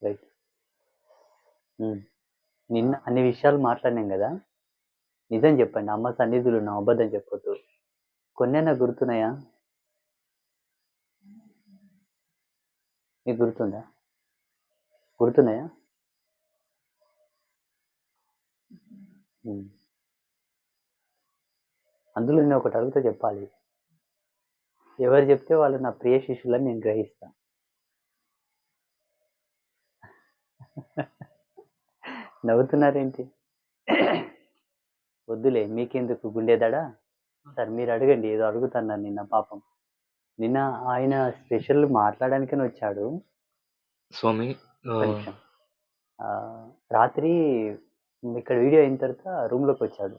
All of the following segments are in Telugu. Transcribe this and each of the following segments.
రైట్. హ్మ్. నిన్న అన్ని విషయాలు మాట్లాడినాం గదా! నిజం జెప్పండి. అమ్మ సన్నిధిలో ఉన్నాం. అబద్ధం చెప్పొద్దు. కొన్నైనా గుర్తున్నాయా? మీకు గుర్తుందా? గుర్తున్నాయా? హ్మ్. అందులో నేను ఒకటి అడుగుతా చెప్పాలి. ఎవరు చెప్తే వాళ్ళు నా ప్రియ శిష్యులని నేను గ్రహిస్తా. నవ్వుతున్నారేంటి? వద్దులే మీకెందుకు గుండె దడ? సరే మీరు అడగండి. ఏదో అడుగుతన్నారు నిన్న పాపం. నిన్న ఆయన స్పెషల్ మాట్లాడడానికని వచ్చాడు. స్వామి ఒక్క నిమిషం. రాత్రి ఇక్కడ వీడియో అయిన తర్వాత రూమ్‌లోకి వచ్చాడు.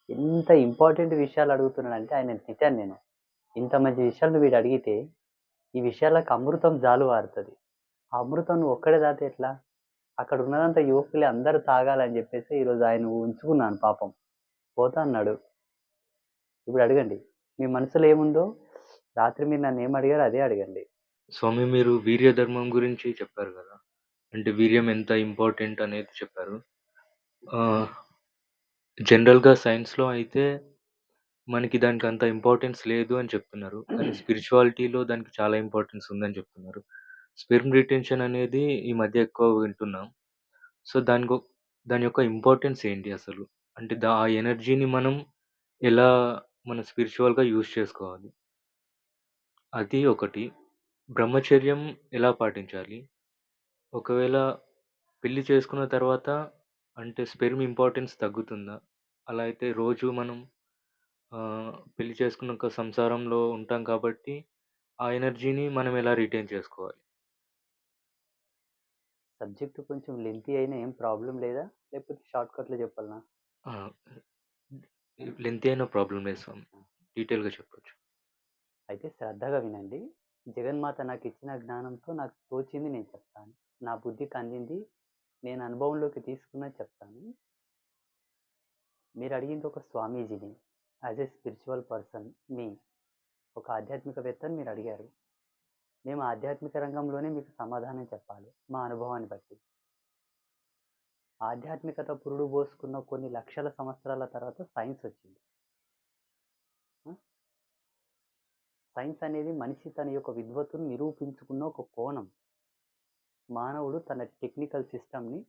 ఎంత ఇంపార్టెంట్ విషయాలు అడుగుతున్నాడంటే ఆయనని తిట్టాను నేను. ఇంత మంచి విషయాలు వీడు అడిగితే, ఈ విషయాలకు అమృతం జాలువారుతది. ఆ అమృతం నువ్వు ఒక్కడే తాగితే ఎట్లా? అక్కడ ఉన్నదంతా యువకులే అందరూ తాగాలని చెప్పేసి ఈరోజు ఆయన ఉంచుకున్నాను పాపం. పోతా అన్నాడు. ఇప్పుడు అడగండి. మీ మనసులో ఏముందో రాత్రి మీరు నన్ను ఏం అడిగారో అదే అడగండి. స్వామి మీరు వీర్య ధర్మం గురించి చెప్పారు కదా! అంటే వీర్యం ఎంత ఇంపార్టెంట్ అనేది చెప్పారు. జనరల్‌గా సైన్స్‌లో అయితే మనకి దానికి అంత ఇంపార్టెన్స్ లేదు అని చెప్తున్నారు. కానీ స్పిరిచువాలిటీలో దానికి చాలా ఇంపార్టెన్స్ ఉందని చెప్తున్నారు. స్పెర్మ్ రిటెన్షన్ అనేది ఈ మధ్య ఎక్కువ వింటున్నాం. సో, దాని యొక్క ఇంపార్టెన్స్ ఏంటి అసలు? అంటే ఆ ఎనర్జీని మనం ఎలా మన స్పిరిచువల్‌గా యూజ్ చేసుకోవాలి? అది ఒకటి. బ్రహ్మచర్యం ఎలా పాటించాలి? ఒకవేళ పెళ్లి చేసుకున్న తర్వాత అంటే స్పెర్మ్ ఇంపార్టెన్స్ తగ్గుతుందా? అలా అయితే రోజు మనం పెళ్లి చేసుకున్నాక సంసారంలో ఉంటాం కాబట్టి, ఆ ఎనర్జీని మనం ఎలా రిటైన్ చేసుకోవాలి? సబ్జెక్ట్ కొంచెం లెంతీ అయినా ఏం ప్రాబ్లమ్ లేదా? లేకపోతే షార్ట్‌కట్‌లో చెప్పాలనా? ఆ! లెంతీ అయినా ప్రాబ్లమ్ లేదు స్వామి. డీటెయిల్‌గా చెప్పొచ్చు. అయితే శ్రద్ధగా వినండి. జగన్మాత నాకిచ్చిన జ్ఞానంతో నాకు తోచింది నేను చెప్తాను. నా బుద్ధికి అందింది నేను అనుభవంలోకి తీసుకున్నది చెప్తాను. మీరు అడిగింది ఒక స్వామీజీని. యాజ్ ఎ స్పిరిచువల్ పర్సన్ మీ ఒక ఆధ్యాత్మికవేత్తని మీరు అడిగారు. మేము ఆధ్యాత్మిక రంగంలోనే మీకు సమాధానం చెప్పాలి మా అనుభవాన్ని బట్టి. ఆధ్యాత్మికత పురుడు పోసుకున్న కొన్ని లక్షల సంవత్సరాల తర్వాత సైన్స్ వచ్చింది. సైన్స్ అనేది మనిషి తన యొక్క విద్వత్తును నిరూపించుకున్న ఒక కోణం. మానవుడు తన టెక్నికల్ సిస్టమ్‌ని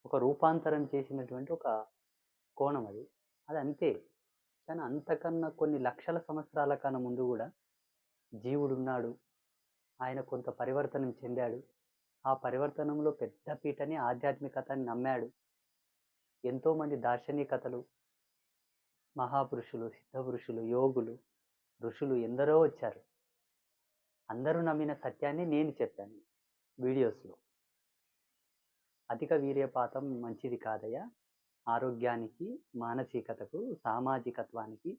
ఒక రూపాంతరం చేసినటువంటి ఒక కోణం అది. అది అంతే. కానీ అంతకన్నా కొన్ని లక్షల సంవత్సరాల కన్నా ముందు గూడా జీవుడున్నాడు. ఆయన కొంత పరివర్తనం చెందాడు. ఆ పరివర్తనంలో పెద్ద పీటని ఆధ్యాత్మికతని నమ్మాడు. ఎంతోమంది దార్శనికతలు, మహాపురుషులు, సిద్ధపురుషులు, యోగులు, ఋషులు ఎందరో వచ్చారు. అందరూ నమ్మిన సత్యాన్ని నేను చెప్పాను వీడియోస్‌లో. అధిక వీర్యపాతం మంచిది కాదయ్యా. ఆరోగ్యానికి, మానసికతకు, సామాజికత్వానికి,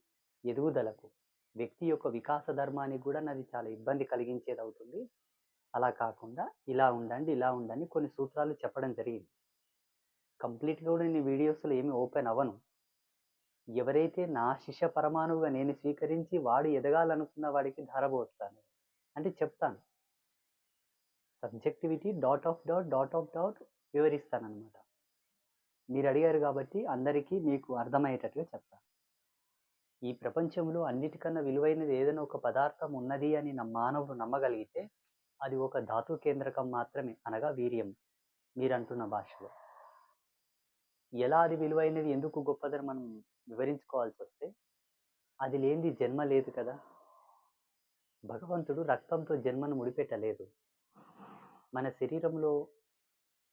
ఎదుగుదలకు, వ్యక్తి యొక్క వికాస ధర్మానికి కూడా నాది చాలా ఇబ్బంది కలిగించేదవుతుంది. అలా కాకుండా ఇలా ఉండండి, ఇలా ఉండండి కొన్ని సూత్రాలు చెప్పడం జరిగింది. కంప్లీట్‌గా కూడా నేను వీడియోస్‌లో ఏమి ఓపెన్ అవ్వను. ఎవరైతే నా శిష్య పరమాణువుగా నేను స్వీకరించి వాడు ఎదగాలనుకున్న వాడికి ధారపోస్తాను. అంటే చెప్తాను. సబ్జెక్టివిటీ డాట్ ఆఫ్ డాట్ వివరిస్తానన్నమాట. మీరు అడిగారు కాబట్టి అందరికీ మీకు అర్థమయ్యేటట్టుగా చెప్తాను. ఈ ప్రపంచంలో అన్నిటికన్నా విలువైనది ఏదైనా ఒక పదార్థం ఉన్నది అని మానవుడు నమ్మగలిగితే అది ఒక ధాతు కేంద్రకం మాత్రమే, అనగా వీర్యం. మీరంటున్న భాషలో ఎలా అది విలువైనది, ఎందుకు గొప్పదని మనం వివరించుకోవాల్సి వస్తే అది లేనిది జన్మ లేదు కదా. భగవంతుడు రక్తంతో జన్మను ముడిపెట్టలేదు. మన శరీరంలో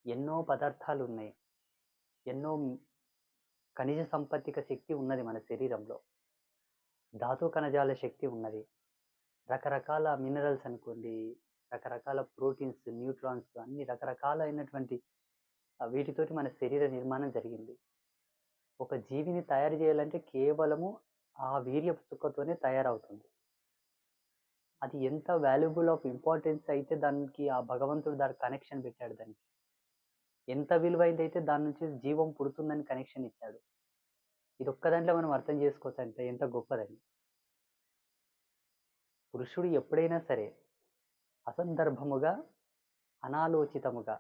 ఎన్నో పదార్థాలు ఉన్నాయి. ఎన్నో ఖనిజ సంపత్తిక శక్తి ఉన్నది మన శరీరంలో. ధాతు కణజాల శక్తి ఉన్నది. రకరకాల మినరల్స్ అనుకోండి, రకరకాల ప్రోటీన్స్, న్యూట్రాన్స్ అన్ని రకరకాలైనటువంటి వీటితోటి మన శరీర నిర్మాణం జరిగింది. ఒక జీవిని తయారు చేయాలంటే కేవలము ఆ వీర్యపు చుక్కతోనే తయారవుతుంది. అది ఎంత వాల్యుబుల్ ఆఫ్ ఇంపార్టెన్స్ అయితే దానికి ఆ భగవంతుడు దానికి కనెక్షన్ పెట్టాడు దానికి. ఎంత విలువైందైతే దాని నుంచి జీవం పుడుతుందని కనెక్షన్ ఇచ్చాడు. ఇది ఒక్క దాంట్లో మనం అర్థం చేసుకోవచ్చు అంటే ఎంత గొప్పదని. పురుషుడు ఎప్పుడైనా సరే అసందర్భముగా అనాలోచితముగా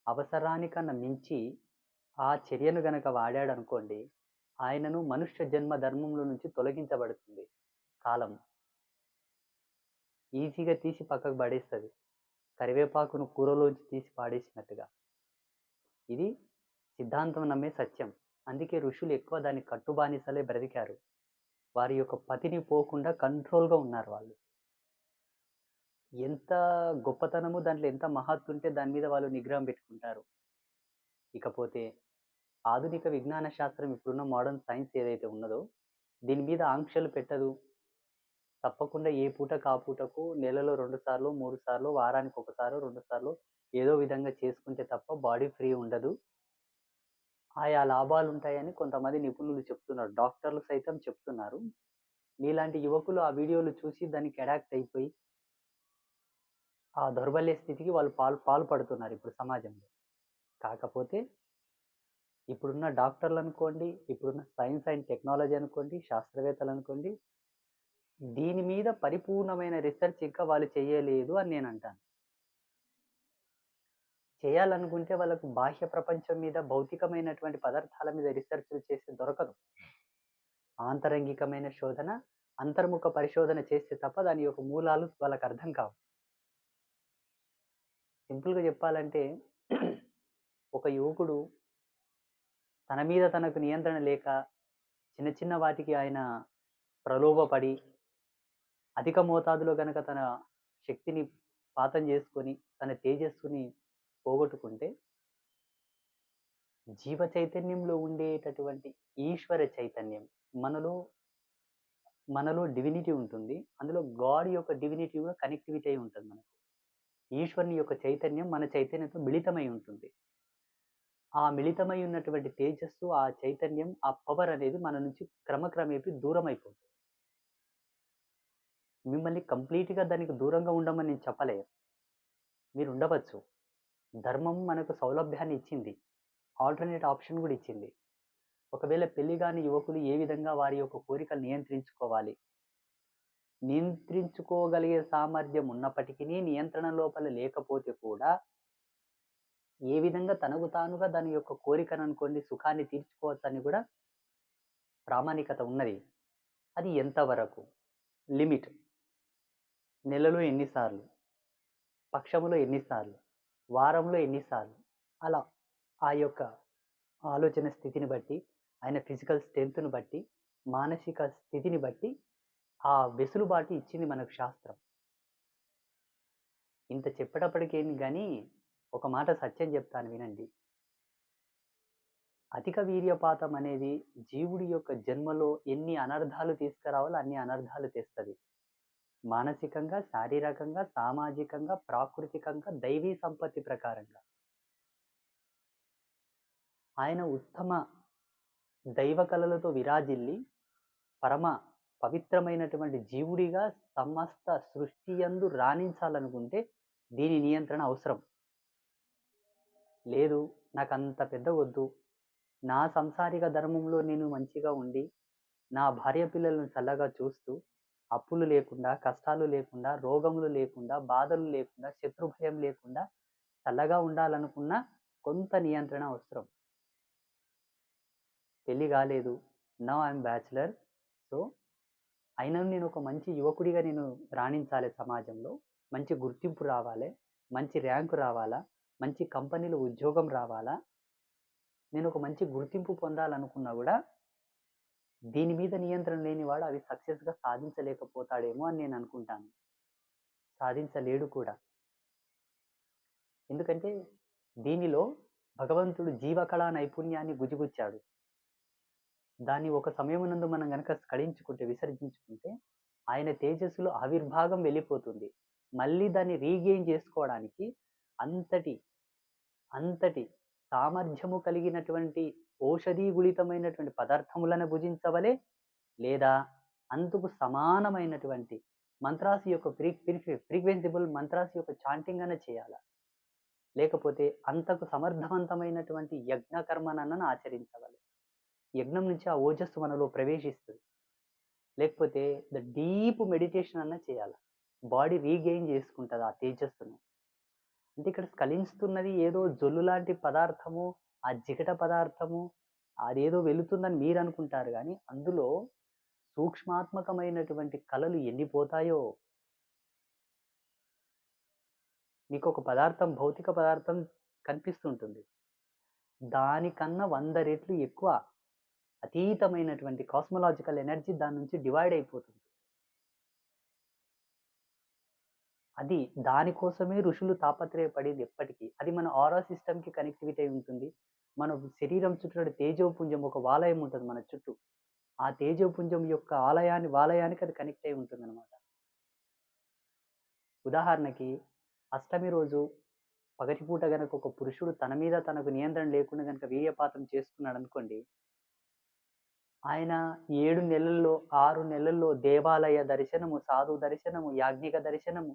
అవసరానికన్నా మించి ఆ చర్యను గనక వాడాడనుకోండి, ఆయనను మనుష్య జన్మ ధర్మంలో నుంచి తొలగించబడుతుంది కాలం. ఈజీగా తీసి పక్కకు పడేస్తది. కరివేపాకును కూరలోంచి తీసి పాడేసినట్టుగా. ఇది సిద్ధాంతం నమ్మే సత్యం. అందుకే ఋషులు ఎక్కువ దాన్ని కట్టుబానిసలే బ్రతికారు. వారి యొక్క పతిని పోకుండా కంట్రోల్‌గా ఉన్నారు వాళ్ళు. ఎంత గొప్పతనము దాంట్లో ఎంత మహత్తుంటే దాని మీద వాళ్ళు నిగ్రహం పెట్టుకుంటారు. ఇకపోతే ఆధునిక విజ్ఞాన శాస్త్రం ఇప్పుడున్న మోడర్న్ సైన్స్ ఏదైతే ఉన్నదో, దీని మీద ఆంక్షలు పెట్టదు. తప్పకుండా ఏ పూటకు ఆ పూటకు నెలలో 2 సార్లో, 3 సార్లో, వారానికి ఒకసారో, 2 సార్లో ఏదో విధంగా చేసుకుంటే తప్ప బాడీ ఫ్రీ ఉండదు. ఆయా లాభాలుంటాయని కొంతమంది నిపుణులు చెప్తున్నారు. డాక్టర్లు సైతం చెప్తున్నారు. మీలాంటి యువకులు ఆ వీడియోలు చూసి దానికి అడాక్ట్ అయిపోయి, ఆ దౌర్బల్య స్థితికి వాళ్ళు పాల్పడుతున్నారు ఇప్పుడు సమాజంలో. కాకపోతే ఇప్పుడున్న డాక్టర్లనుకోండి, ఇప్పుడున్న సైన్స్ అండ్ టెక్నాలజీ అనుకోండి, శాస్త్రవేత్తలనుకోండి, దీని మీద పరిపూర్ణమైన రిసర్చ్ ఇంకా వాళ్ళు చెయ్యలేదు అని నేనంటాను. చేయాలనుకుంటే వాళ్ళకు బాహ్య ప్రపంచం మీద, భౌతికమైనటువంటి పదార్థాల మీద రిసర్చ్‌లు చేస్తే దొరకదు. ఆంతరంగికమైన శోధన, అంతర్ముఖ పరిశోధన చేస్తే తప్ప దాని యొక్క మూలాలు వాళ్ళకర్థం కావు. సింపుల్‌గా చెప్పాలంటే ఒక యువకుడు తన మీద తనకు నియంత్రణ లేక చిన్న చిన్న వాటికి ఆయన ప్రలోభపడి, అధిక మోతాదులో గనక తన శక్తిని పాతం చేసుకొని, తన తేజస్సుని పోగొట్టుకుంటే, జీవ చైతన్యంలో ఉండేటటువంటి ఈశ్వర చైతన్యం మనలో మనలో డివినిటీ ఉంటుంది. అందులో గాడ్ యొక్క డివినిటీ కూడా కనెక్టివిటీ అయి ఉంటది మనకు. ఈశ్వరుని యొక్క చైతన్యం మన చైతన్యంతో మిళితమై ఉంటుంది. ఆ మిళితమై ఉన్నటువంటి తేజస్సు, ఆ చైతన్యం, ఆ పవర్ అనేది మన నుంచి క్రమక్రమేపీ దూరమైపోతుంది. మిమ్మల్ని కంప్లీట్‌గా దానికి దూరంగా ఉండమని నేను చెప్పలేను. మీరు ఉండవచ్చు. ధర్మం మనకు సౌలభ్యాన్ని ఇచ్చింది. ఆల్టర్‌నేట్ ఆప్షన్ కూడా ఇచ్చింది. ఒకవేళ పెళ్లి గాని యువకులు ఏ విధంగా వారి యొక్క కోరికలు నియంత్రించుకోవాలి? నియంత్రించుకోగలిగే సామర్థ్యం ఉన్నప్పటికినీ నియంత్రణ లోపల లేకపోతే కూడా ఏ విధంగా తనకు తానుగా దాని యొక్క కోరికననుకోండి సుఖాన్ని తీర్చుకోవచ్చని కూడా ప్రామాణికత ఉన్నది. అది ఎంతవరకు? లిమిట్. నెలలో ఎన్ని సార్లు? పక్షములో ఎన్ని సార్లు? వారంలో ఎన్ని సార్లు? అలా ఆ యొక్క ఆలోచన స్థితిని బట్టి, ఆయన ఫిజికల్ స్ట్రెంగ్త్‌ని బట్టి, మానసిక స్థితిని బట్టి ఆ వెసులుబాటు ఇచ్చింది మనకు శాస్త్రం. ఇంత చెప్పేటప్పటికేంది గానీ, ఒక మాట సత్యం చెప్తాను వినండి. అధిక వీర్యపాతం అనేది జీవుడి యొక్క జన్మలో ఎన్ని అనర్థాలు తీసుకురావాలో అన్ని అనర్థాలు తెస్తది. మానసికంగా, శారీరకంగా, సామాజికంగా, ప్రాకృతికంగా, దైవీ సంపత్తి ప్రకారంగా. ఆయన ఉత్తమ దైవ కళలతో విరాజిల్లి పరమ పవిత్రమైనటువంటి జీవుడిగా సమస్త సృష్టి యందు రాణించాలనుకుంటే దీని నియంత్రణ అవసరం. లేదు నాకంత పెద్దగొద్దు. నా సంసారిక ధర్మంలో నేను మంచిగా ఉండి, నా భార్య పిల్లలను చల్లగా చూస్తూ, అప్పులు లేకుండా, కష్టాలు లేకుండా, రోగములు లేకుండా, బాధలు లేకుండా, శత్రుభయం లేకుండా చల్లగా ఉండాలనుకున్న కొంత నియంత్రణ అవసరం. పెళ్లి కాలేదు. Now I'm bachelor. సో, అయినను నేను ఒక మంచి యువకుడిగా నేను రాణించాలి సమాజంలో. మంచి గుర్తింపు రావాలె. మంచి ర్యాంక్ రావాలా? మంచి కంపెనీలో ఉద్యోగం రావాలా? నేను ఒక మంచి గుర్తింపు పొందాలనుకున్నా గూడా, దీని మీద నియంత్రణ లేనివాడు అవి సక్సెస్‌గా సాధించలేకపోతాడేమో అని నేను అనుకుంటాను. సాధించలేడు కూడా. ఎందుకంటే దీనిలో భగవంతుడు జీవకళా నైపుణ్యాన్ని గుజిగుచ్చాడు. దాన్ని ఒక సమయమునందు మనం గనక స్ఖలించుకుంటే, విసర్జించుకుంటే, ఆయన తేజస్సులో ఆవిర్భాగం వెళ్ళిపోతుంది. మళ్ళీ దాన్ని రీగెయిన్ చేసుకోవడానికి అంతటి, అంతటి సామర్థ్యము కలిగినటువంటి ఓషధీగుళితమైనటువంటి పదార్థములను భుజించవలె, లేదా అందుకు సమానమైనటువంటి మంత్రాస్ యొక్క ఫ్రీక్వెన్సిబుల్ మంత్రాస్ యొక్క చాంటింగ్ అన్న చేయాలా? లేకపోతే అంతకు సమర్థవంతమైనటువంటి యజ్ఞ కర్మనన్నా ఆచరించవలె. యజ్ఞం నుంచి ఆ ఓజస్సు మనలో ప్రవేశిస్తది. లేకపోతే డీప్ మెడిటేషన్ అన్నా చేయాల. బాడీ రీగెయిన్ చేసుకుంటది ఆ తేజస్సును. అంటే ఇక్కడ స్ఖలిస్తున్నది ఏదో జొల్లు లాంటి పదార్థము, ఆ జిగట పదార్థము, అదేదో వెలుతుందని మీరనుకుంటారు గానీ, అందులో సూక్ష్మాత్మకమైనటువంటి కలలు ఎన్ని పోతాయో! మీకొక పదార్థం, భౌతిక పదార్థం కనిపిస్తుంటుంది. దానికన్నా 100 రెట్లు ఎక్కువ అతీతమైనటువంటి కాస్మలాజికల్ ఎనర్జీ దాని నుంచి డివైడ్ అయిపోతుంది. అది దానికోసమే ఋషులు తాపత్రయపడేది ఎప్పటికి. అది మన ఆరా సిస్టమ్‌కి కనెక్టివిటీ అయి ఉంటుంది. మన శరీరం చుట్టూ తేజోపుంజం ఒక వాలయం ఉంటది మన చుట్టూ. ఆ తేజోపుంజం యొక్క వాలయానికి అది కనెక్ట్ అయి ఉంటుందన్నమాట. ఉదాహరణకి అష్టమి రోజు పగటిపూట గనక ఒక పురుషుడు తన మీద తనకు నియంత్రణ లేకుండా గనక వీర్యపాతం చేసుకున్నాడనుకోండి, ఆయన 7 నెలల్లో, 6 నెలల్లో దేవాలయ దర్శనము, సాధు దర్శనము, యాజ్ఞిక దర్శనము,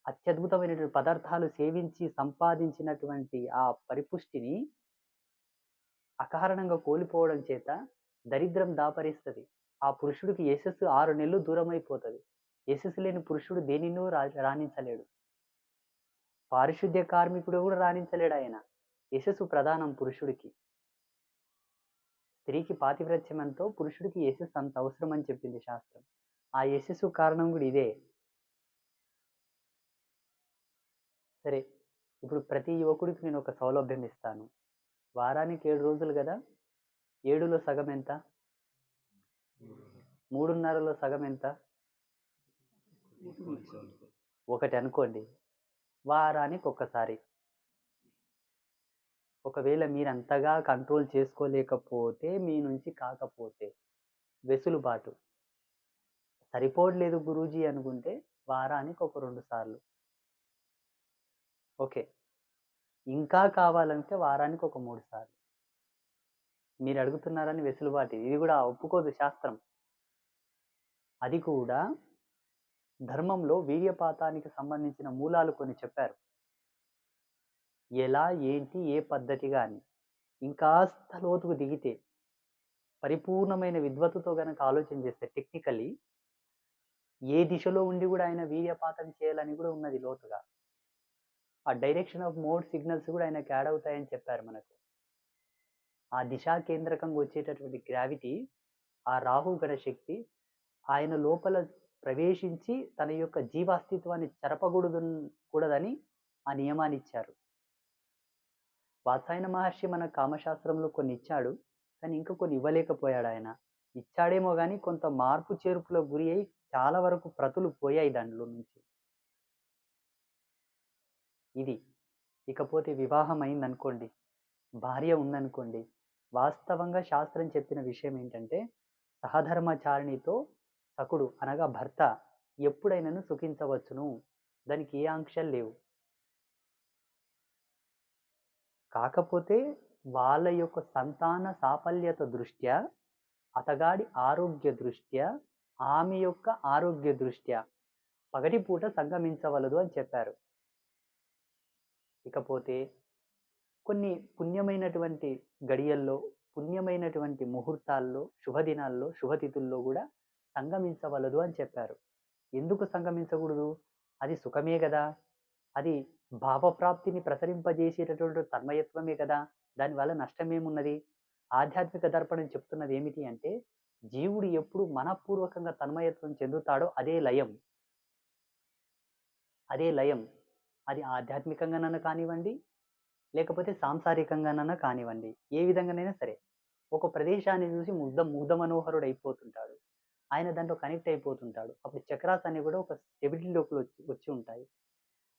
అత్యద్భుతమైనటువంటి పదార్థాలు సేవించి సంపాదించినటువంటి ఆ పరిపుష్టిని అకారణంగా కోల్పోవడం చేత దరిద్రం దాపరిస్తది. ఆ పురుషుడికి యశస్సు 6 నెలలు దూరమైపోతది. యశస్సు లేని పురుషుడు దేనినో రాణించలేడు. పారిశుద్ధ్య కార్మికుడు కూడా రాణించలేడాయన. యశస్సు ప్రధానం పురుషుడికి. స్త్రీకి పాతివ్రత్యం ఎంతో, పురుషుడికి యశస్సు అంత అవసరం అని చెప్పింది శాస్త్రం. ఆ యశస్సు కారణం కూడా ఇదే. సరే, ఇప్పుడు ప్రతి యువకుడికి నేను ఒక సౌలభ్యం ఇస్తాను. వారానికి 7 రోజులు గదా! 7లో సగం ఎంత? 3:30లో సగం ఎంత? 1 అనుకోండి. వారానికి ఒక్కసారి. ఒకవేళ మీరంతగా కంట్రోల్ చేసుకోలేకపోతే, మీ నుంచి కాకపోతే వెసులుబాటు. సరిపోవట్లేదు గురూజీ అనుకుంటే వారానికి ఒక 2 సార్లు. ఓకే. ఇంకా కావాలంటే వారానికి ఒక 3 సార్లు. మీరు అడుగుతున్నారని వెసులుబాటు. ఇది కూడా ఒప్పుకోదు శాస్త్రం. అది కూడా ధర్మంలో వీర్యపాతానికి సంబంధించిన మూలాలు కొన్ని చెప్పారు. ఎలా, ఏంటి, ఏ పద్ధతిగా అని. ఇంకాస్త లోతుకు దిగితే, పరిపూర్ణమైన విద్వత్తుతో గనక ఆలోచన చేస్తే టెక్నికల్లీ ఏ దిశలో ఉండి కూడా ఆయన వీర్యపాతం చేయాలని కూడా ఉన్నది లోతుగా. ఆ డైరెక్షన్ ఆఫ్ మోడ్ సిగ్నల్స్ కూడా ఆయనకి యాడ్ అవుతాయని చెప్పారు మనకు. ఆ దిశా కేంద్రకంగా వచ్చేటటువంటి గ్రావిటీ, ఆ రాహుగణ శక్తి ఆయన లోపల ప్రవేశించి తన యొక్క జీవాస్తిత్వాన్ని కూడదని ఆ నియమాన్ని ఇచ్చారు. వాత్సాయన మహర్షి మన కామశాస్త్రంలో కొన్ని ఇచ్చాడు. కానీ ఇంకా కొన్ని ఇవ్వలేకపోయాడు ఆయన. ఇచ్చాడేమో గానీ కొంత మార్పు చేర్పులకు గురి అయి చాలా వరకు ప్రతులు పోయాయి దాంట్లో నుంచి. ఇది. ఇకపోతే వివాహం అయిందనుకోండి, భార్య ఉందనుకోండి, వాస్తవంగా శాస్త్రం చెప్పిన విషయం ఏంటంటే, సహధర్మచారిణితో సకుడు అనగా భర్త ఎప్పుడైనాను సుఖించవచ్చును. దానికి ఏ ఆంక్షలు లేవు. కాకపోతే వాళ్ళ యొక్క సంతాన సాఫల్యత దృష్ట్యా, అతగాడి ఆరోగ్య దృష్ట్యా, ఆమె యొక్క ఆరోగ్య దృష్ట్యా పగటిపూట సంగమించవలదు అని చెప్పారు. ఇకపోతే కొన్ని పుణ్యమైనటువంటి గడియల్లో, పుణ్యమైనటువంటి ముహూర్తాల్లో, శుభదినాల్లో, శుభతిథుల్లో కూడా సంగమించవలదు అని చెప్పారు. ఎందుకు సంగమించకూడదు? అది సుఖమే గదా! అది భావప్రాప్తిని ప్రసరింపజేసేటటువంటి తన్మయత్వమే కదా! దానివల్ల నష్టమేమున్నది? ఆధ్యాత్మిక దర్పణం చెప్తున్నది ఏమిటి అంటే, జీవుడు ఎప్పుడు మనఃపూర్వకంగా తన్మయత్వం చెందుతాడో అదే లయం. అదే లయం. అది ఆధ్యాత్మికంగానన్నా కానివ్వండి, లేకపోతే సాంసారికంగానన్నా కానివ్వండి. ఏ విధంగానైనా సరే. ఒక ప్రదేశాన్ని చూసి ముగ్ధ మనోహరుడైపోతుంటాడు. ఆయన దాంట్లో కనెక్ట్ అయిపోతుంటాడు. అప్పుడు చక్రాస్ అన్నీ కూడా ఒక స్టెబిలిటీలోకి వచ్చి ఉంటాయి.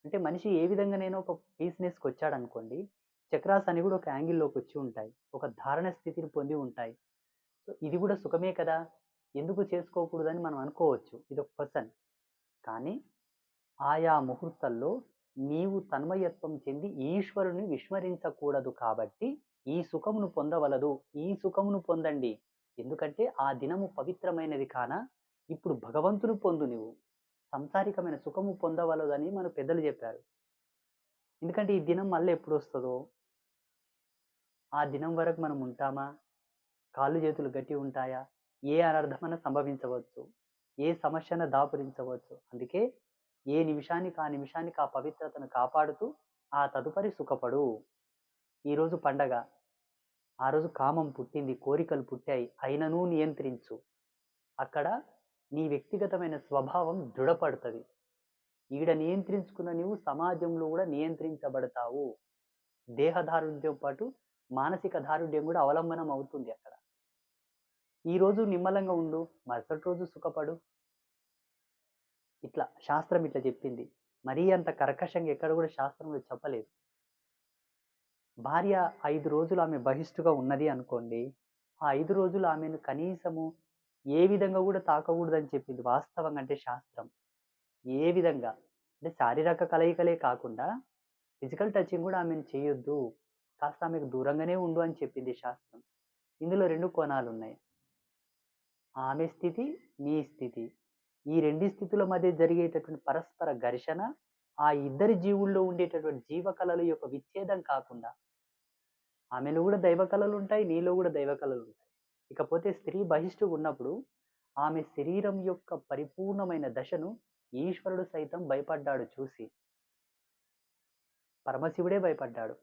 అంటే మనిషి ఏ విధంగానైనా ఒక పీస్‌నెస్‌కి వచ్చాడనుకోండి, చక్రాస్ అన్నీ కూడా ఒక యాంగిల్‌లోకి వచ్చి ఉంటాయి. ఒక ధారణ స్థితిని పొంది ఉంటాయి. సో, ఇది కూడా సుఖమే కదా! ఎందుకు చేసుకోకూడదని మనం అనుకోవచ్చు. ఇదొక క్వెషన్. కానీ ఆయా ముహూర్తాల్లో నీవు తన్మయత్వం చెంది ఈశ్వరుని విస్మరించకూడదు కాబట్టి ఈ సుఖమును పొందవలదు. ఈ సుఖమును పొందండి. ఎందుకంటే ఆ దినము పవిత్రమైనది కాన ఇప్పుడు భగవంతుని పొందు నీవు. సంసారికమైన సుఖము పొందవలదని మన పెద్దలు చెప్పారు. ఎందుకంటే ఈ దినం మళ్ళీ ఎప్పుడొస్తదో, ఆ దినం వరకు మనం ఉంటామా? కాళ్ళు చేతులు గట్టి ఉంటాయా? ఏ అనర్థమైనా సంభవించవచ్చు. ఏ సమస్యన దాపురించవచ్చు. అందుకే ఏ నిమిషానికి ఆ నిమిషానికి ఆ పవిత్రతను కాపాడుతూ ఆ తదుపరి సుఖపడు. ఈరోజు పండగ. ఆ రోజు కామం పుట్టింది, కోరికలు పుట్టాయి. అయిననూ నియంత్రించు. అక్కడ నీ వ్యక్తిగతమైన స్వభావం దృఢపడుతది. ఈడ నియంత్రించుకున్న నీవు సమాజంలో గూడా నియంత్రించబడతావు. దేహ దారుఢ్యం పాటు మానసిక దారుఢ్యం గూడా అవలంబనం అవుతుంది అక్కడ. ఈరోజు నిమ్మలంగా ఉండు, మరుసటి రోజు సుఖపడు. ఇట్లా శాస్త్రం ఇట్లా చెప్పింది. మరీ అంత కర్కశంగా ఎక్కడ గూడా శాస్త్రంలో చెప్పలేదు. భార్య 5 రోజులు ఆమె బహిష్టుగా ఉన్నది అనుకోండి. ఆ 5 రోజులు ఆమెను కనీసము ఏ విధంగా గూడా తాకగూడదని చెప్పింది వాస్తవంగా అంటే శాస్త్రం. ఏ విధంగా? అంటే శారీరక కలయికలే కాకుండా ఫిజికల్ టచింగ్ గూడా ఆమెను చేయొద్దు. కాస్త ఆమెకు దూరంగానే ఉండు అని చెప్పింది శాస్త్రం. ఇందులో 2 కోణాలున్నాయి. ఆమె స్థితి, నీ స్థితి. ఈ రెండి స్థితుల మధ్య జరిగేటటువంటి పరస్పర ఘర్షణ, ఆ ఇద్దరి జీవుల్లో ఉండేటటువంటి జీవకళల యొక్క విచ్ఛేదం కాకుండా, ఆమెలో గూడా దైవ కళలుంటాయి, నీలో గూడా దైవ కళలుంటాయి. ఇకపోతే స్త్రీ బహిష్టుగున్నప్పుడు, ఆమె శరీరం యొక్క పరిపూర్ణమైన దశను ఈశ్వరుడు సైతం భయపడ్డాడు చూసి. పరమశివుడే భయపడ్డాడు.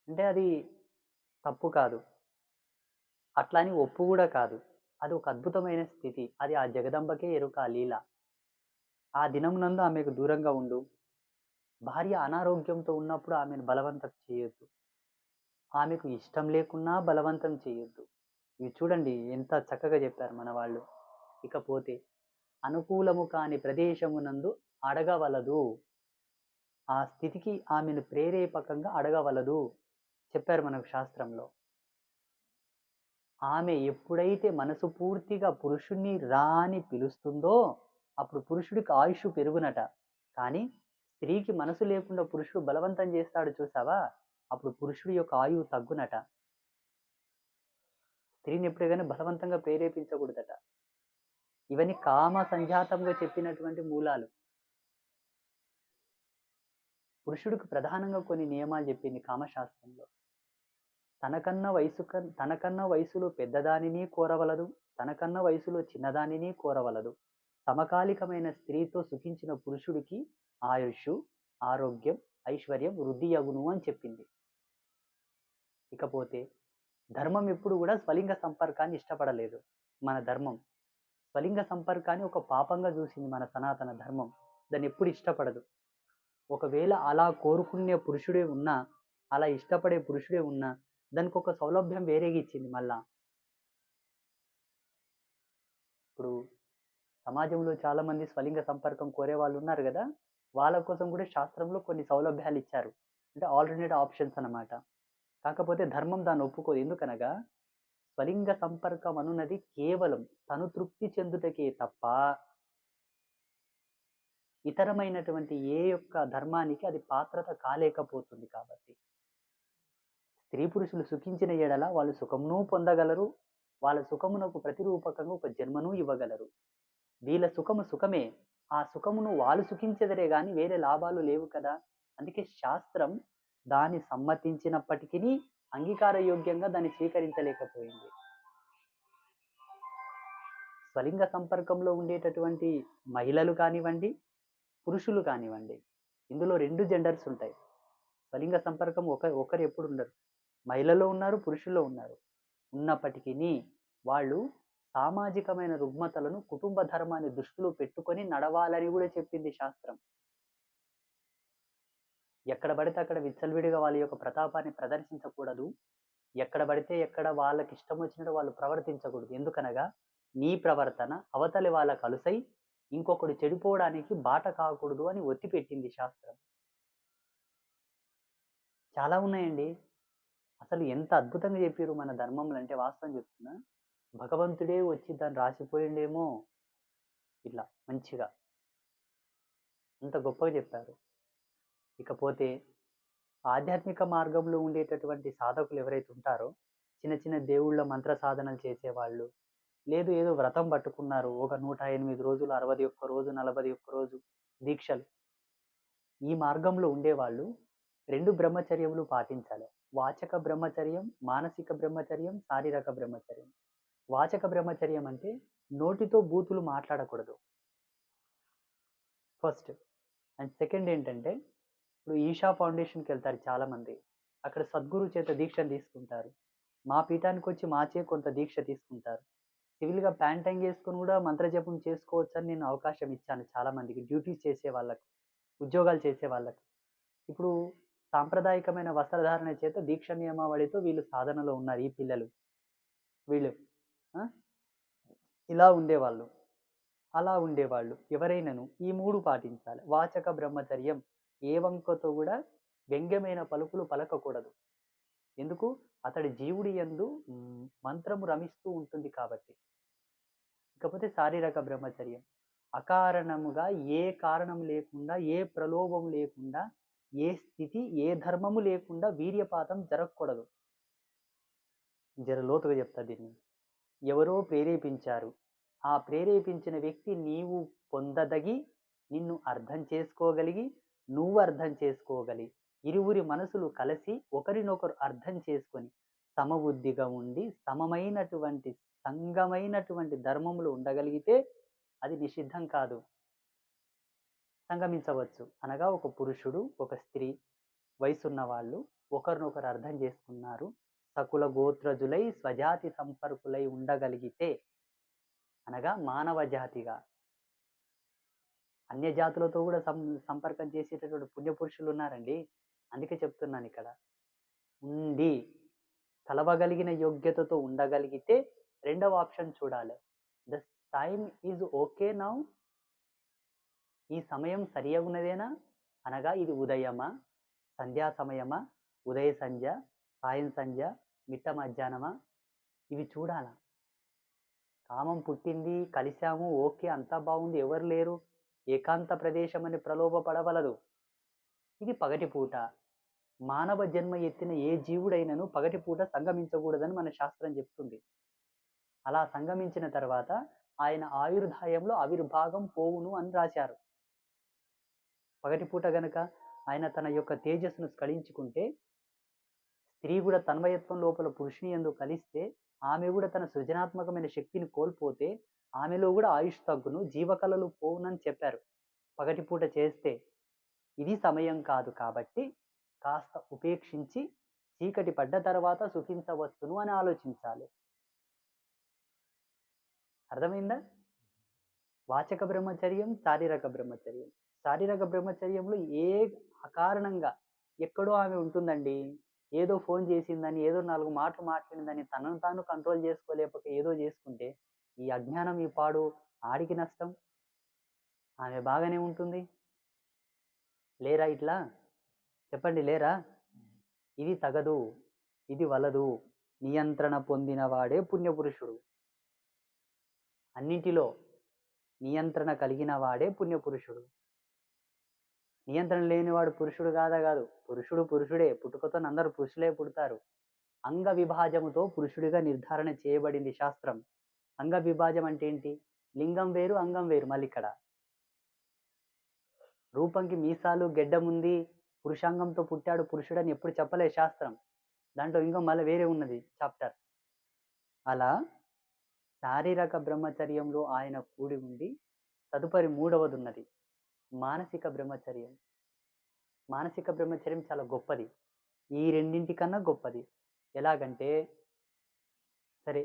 అంటే అది తప్పు కాదు. అట్లా అని ఒప్పు గూడా కాదు. అది ఒక అద్భుతమైన స్థితి. అది ఆ జగదంబకే ఎరుక ఆ లీల. ఆ దినమునందు ఆమెకు దూరంగా ఉండు. భార్య అనారోగ్యంతో ఉన్నప్పుడు ఆమెను బలవంతం చేయొద్దు. ఆమెకు ఇష్టం లేకున్నా బలవంతం చేయొద్దు. ఇవి చూడండి ఎంత చక్కగా చెప్పారు మన వాళ్ళు. ఇకపోతే అనుకూలము కాని ప్రదేశమునందు అడగవలదు. ఆ స్థితికి ఆమెను ప్రేరేపకంగా అడగవలదు. చెప్పారు మనకు శాస్త్రంలో. ఆమె ఎప్పుడైతే మనసు పూర్తిగా పురుషుణ్ణి రా అని పిలుస్తుందో, అప్పుడు పురుషుడికి ఆయుష్షు పెరుగునట. కానీ స్త్రీకి మనసు లేకుండా పురుషుడు బలవంతం చేస్తాడు చూసావా? అప్పుడు పురుషుడి యొక్క ఆయువు తగ్గునట. స్త్రీని ఎప్పుడే గాని బలవంతంగా ప్రేరేపించకూడదట. ఇవన్నీ కామ సంజాతంగా చెప్పినటువంటి మూలాలు. పురుషుడికి ప్రధానంగా కొన్ని నియమాలు చెప్పింది కామశాస్త్రంలో. తనకన్నా వయసులో పెద్దదానిని కోరవలదు. తనకన్నా వయసులో చిన్నదానిని కోరవలదు. సమకాలికమైన స్త్రీతో సుఖించిన పురుషుడికి ఆయుష్షు, ఆరోగ్యం, ఐశ్వర్యం వృద్ధియగును అని చెప్పింది. ఇకపోతే ధర్మం ఎప్పుడు కూడా స్వలింగ సంపర్కాన్ని ఇష్టపడలేదు. మన ధర్మం స్వలింగ సంపర్కాన్ని ఒక పాపంగా చూసింది మన సనాతన ధర్మం. దాన్ని ఎప్పుడు ఇష్టపడదు. ఒకవేళ అలా కోరుకునే పురుషుడే ఉన్నా, అలా ఇష్టపడే పురుషుడే ఉన్నా, దానికి ఒక సౌలభ్యం వేరేగా ఇచ్చింది మళ్ళా. ఇప్పుడు సమాజంలో చాలా మంది స్వలింగ సంపర్కం కోరే వాళ్ళు ఉన్నారు కదా, వాళ్ళ కోసం కూడా శాస్త్రంలో కొన్ని సౌలభ్యాలు ఇచ్చారు. అంటే ఆల్టర్నేట్ ఆప్షన్స్ అన్నమాట. కాకపోతే ధర్మం దాన్ని ఒప్పుకోదు. ఎందుకనగా స్వలింగ సంపర్కం అనున్నది కేవలం తను తృప్తి చెందుటకే తప్ప ఇతరమైనటువంటి ఏ యొక్క ధర్మానికి అది పాత్రత కాలేకపోతుంది కాబట్టి. స్త్రీ పురుషులు సుఖించిన ఎడల వాళ్ళు సుఖమును పొందగలరు. వాళ్ళ సుఖమునకు ప్రతిరూపకంగా ఒక జన్మను ఇవ్వగలరు. వీళ్ళ సుఖము సుఖమే. ఆ సుఖమును వాళ్ళు సుఖించెదరే గాని వేరే లాభాలు లేవు కదా. అందుకే శాస్త్రం దాన్ని సమ్మతించినప్పటికీ అంగీకార యోగ్యంగా దాన్ని స్వీకరించలేకపోయింది. స్వలింగ సంపర్కంలో ఉండేటటువంటి మహిళలు కానివ్వండి, పురుషులు కానివ్వండి, ఇందులో 2 జెండర్స్ ఉంటాయి. స్వలింగ సంపర్కం ఒకరు ఎప్పుడు ఉండరు. మహిళలో ఉన్నారు, పురుషుల్లో ఉన్నారు. ఉన్నప్పటికీ వాళ్ళు సామాజికమైన రుగ్మతలను కుటుంబ ధర్మాన్ని దృష్టిలో పెట్టుకొని నడవాలని కూడా చెప్పింది శాస్త్రం. ఎక్కడ పడితే అక్కడ విచ్చలవిడిగా వాళ్ళ యొక్క ప్రతాపాన్ని ప్రదర్శించకూడదు. ఎక్కడ పడితే ఎక్కడ వాళ్ళకి ఇష్టం వచ్చినట్టు వాళ్ళు ప్రవర్తించకూడదు. ఎందుకనగా నీ ప్రవర్తన అవతలి వాళ్ళకు అలుసై ఇంకొకడు చెడిపోవడానికి బాట కాకూడదు అని ఒత్తి పెట్టింది శాస్త్రం. చాలా ఉన్నాయండి. అసలు ఎంత అద్భుతంగా చెప్పిర్రు మన ధర్మంలో అంటే వాస్తవం చెప్తున్నా. భగవంతుడే వచ్చి దాన్ని రాసిపోయిండేమో ఇట్లా మంచిగా. అంత గొప్పగా చెప్పారు. ఇకపోతే ఆధ్యాత్మిక మార్గంలో ఉండేటటువంటి సాధకులు ఎవరైతే ఉంటారో, చిన్న చిన్న దేవుళ్ళ మంత్ర సాధనలు చేసేవాళ్ళు, లేదు ఏదో వ్రతం పట్టుకున్నారు. ఒక 108 రోజులు, 61 రోజు, 41 రోజు దీక్షలు. ఈ మార్గంలో ఉండేవాళ్ళు 2 బ్రహ్మచర్యములు పాటించాలి. వాచక బ్రహ్మచర్యం, మానసిక బ్రహ్మచర్యం, శారీరక బ్రహ్మచర్యం. వాచక బ్రహ్మచర్యం అంటే నోటితో బూతులు మాట్లాడకూడదు. ఫస్ట్. అండ్ సెకండ్ ఏంటంటే, ఇప్పుడు ఈషా ఫౌండేషన్‌కి వెళ్తారు చాలామంది. అక్కడ సద్గురు చేత దీక్షను తీసుకుంటారు. మా పీఠానికొచ్చి మాచే కొంత దీక్ష తీసుకుంటారు. సివిల్‌గా ప్యాంట్ అంగేసుకొని గూడా మంత్రజపం చేసుకోవచ్చని నేను అవకాశం ఇచ్చాను చాలామందికి. డ్యూటీస్ చేసే వాళ్ళకు, ఉద్యోగాలు చేసే వాళ్ళకు. ఇప్పుడు సాంప్రదాయకమైన వస్త్రధారణ చేత దీక్ష నియమావళితో వీళ్ళు సాధనలో ఉన్నారు ఈ పిల్లలు. వీళ్ళు. ఆ! ఇలా ఉండేవాళ్ళు. అలా ఉండేవాళ్ళు. ఎవరైనను ఈ 3 పాటించాలి. వాచక బ్రహ్మచర్యం. ఏ వంకతో గూడా వ్యంగ్యమైన పలుకులు పలకకూడదు. ఎందుకు? అతడి జీవుడి యందు మంత్రము రమిస్తూ ఉంటుంది కాబట్టి. ఇకపోతే శారీరక బ్రహ్మచర్యం. అకారణముగా ఏ కారణం లేకుండా, ఏ ప్రలోభం లేకుండా, ఏ స్థితి, ఏ ధర్మము లేకుండా వీర్యపాతం జరగకూడదు. జర లోతుగా చెప్తా దీన్ని. ఎవరో ప్రేరేపించారు. ఆ ప్రేరేపించిన వ్యక్తి నీవు పొందదగి, నిన్ను అర్థం చేసుకోగలిగి, నువ్వు అర్థం చేసుకోగలిగి, ఇరువురి మనసులు కలిసి ఒకరినొకరు అర్థం చేసుకొని, సమబుద్ధిగా ఉండి, సమమైనటువంటి, సంగమైనటువంటి ధర్మములు ఉండగలిగితే అది నిషిద్ధం కాదు. సంగమించవచ్చు. అనగా ఒక పురుషుడు, ఒక స్త్రీ, వయసున్న వాళ్ళు ఒకరినొకరు అర్థం చేసుకున్నారు. సకుల గోత్రజులై స్వజాతి సంపర్కులై ఉండగలిగితే అనగా మానవ జాతిగా అన్య జాతులతో కూడా సంపర్కం చేసేటటువంటి పుణ్యపురుషులు ఉన్నారండి. అందుకే చెప్తున్నాను ఇక్కడ. ఉండి కలవగలిగిన యోగ్యతతో ఉండగలిగితే రెండవ ఆప్షన్ చూడాలి. The time is okay now. ఈ సమయం సరియగున్నదేనా? అనగా ఇది ఉదయమా, సంధ్యా సమయమా, ఉదయ సంధ్య, సాయం సంధ్య, మిట్ట మధ్యాహ్నమా? ఇవి చూడాలా. కామం పుట్టింది, కలిశాము, ఓకే అంతా బాగుంది, ఎవరు లేరు, ఏకాంత ప్రదేశం అని ప్రలోభపడవలదు. ఇది పగటిపూట. మానవ జన్మ ఎత్తిన ఏ జీవుడైనను పగటిపూట సంగమించకూడదని మన శాస్త్రం చెప్తుంది. అలా సంగమించిన తర్వాత ఆయన ఆయుర్దాయంలో ఆవిర్భాగం పోవును అని రాశారు. పగటిపూట గనక ఆయన తన యొక్క తేజస్సును స్ఖలించుకుంటే, స్త్రీ కూడా తన్మయత్వం లోపల పురుషుని యందు కలిస్తే, ఆమె కూడా తన సృజనాత్మకమైన శక్తిని కోల్పోతే, ఆమెలో కూడా ఆయుష్ తగ్గును, జీవకళలు పోవునని చెప్పారు. పగటిపూట చేస్తే ఇది సమయం కాదు కాబట్టి కాస్త ఉపేక్షించి చీకటి పడ్డ తర్వాత సుఖించవచ్చును అని ఆలోచించాలి. అర్థమైందా? వాచక బ్రహ్మచర్యం, శారీరక బ్రహ్మచర్యం. శారీరక బ్రహ్మచర్యంలో ఏ అకారణంగా ఎక్కడో ఆమె ఉంటుందండి. ఏదో ఫోన్ చేసిందని, ఏదో 4 మాటలు మాట్లాడిందని తనను తాను కంట్రోల్ చేసుకోలేక ఏదో చేసుకుంటే ఈ అజ్ఞానం, ఈ పాడు ఆడికి నష్టం. ఆమె బాగానే ఉంటుంది. లేరా ఇట్లా? చెప్పండి లేరా? ఇది తగదు, ఇది వలదు. నియంత్రణ పొందిన వాడే పుణ్యపురుషుడు. అన్నింటిలో నియంత్రణ కలిగిన వాడే పుణ్యపురుషుడు. నియంత్రణ లేనివాడు పురుషుడు కాదు. పురుషుడు పురుషుడే. పుట్టుకతో అందరూ పురుషులే పుడతారు. అంగ విభాజముతో పురుషుడిగా నిర్ధారణ చేయబడింది శాస్త్రం. అంగ విభాజం అంటే ఏంటి? లింగం వేరు, అంగం వేరు. మళ్ళీ ఇక్కడ రూపంకి మీసాలు గెడ్డముంది, పురుషాంగంతో పుట్టాడు పురుషుడని ఎప్పుడు చెప్పలే శాస్త్రం. దాంట్లో ఇంకా మళ్ళీ వేరే ఉన్నది చాప్టర్. అలా శారీరక బ్రహ్మచర్యంలో ఆయన కూడి ఉండి తదుపరి మూడవది ఉన్నది మానసిక బ్రహ్మచర్యం. మానసిక బ్రహ్మచర్యం చాలా గొప్పది. ఈ రెండింటికన్నా గొప్పది. ఎలాగంటే, సరే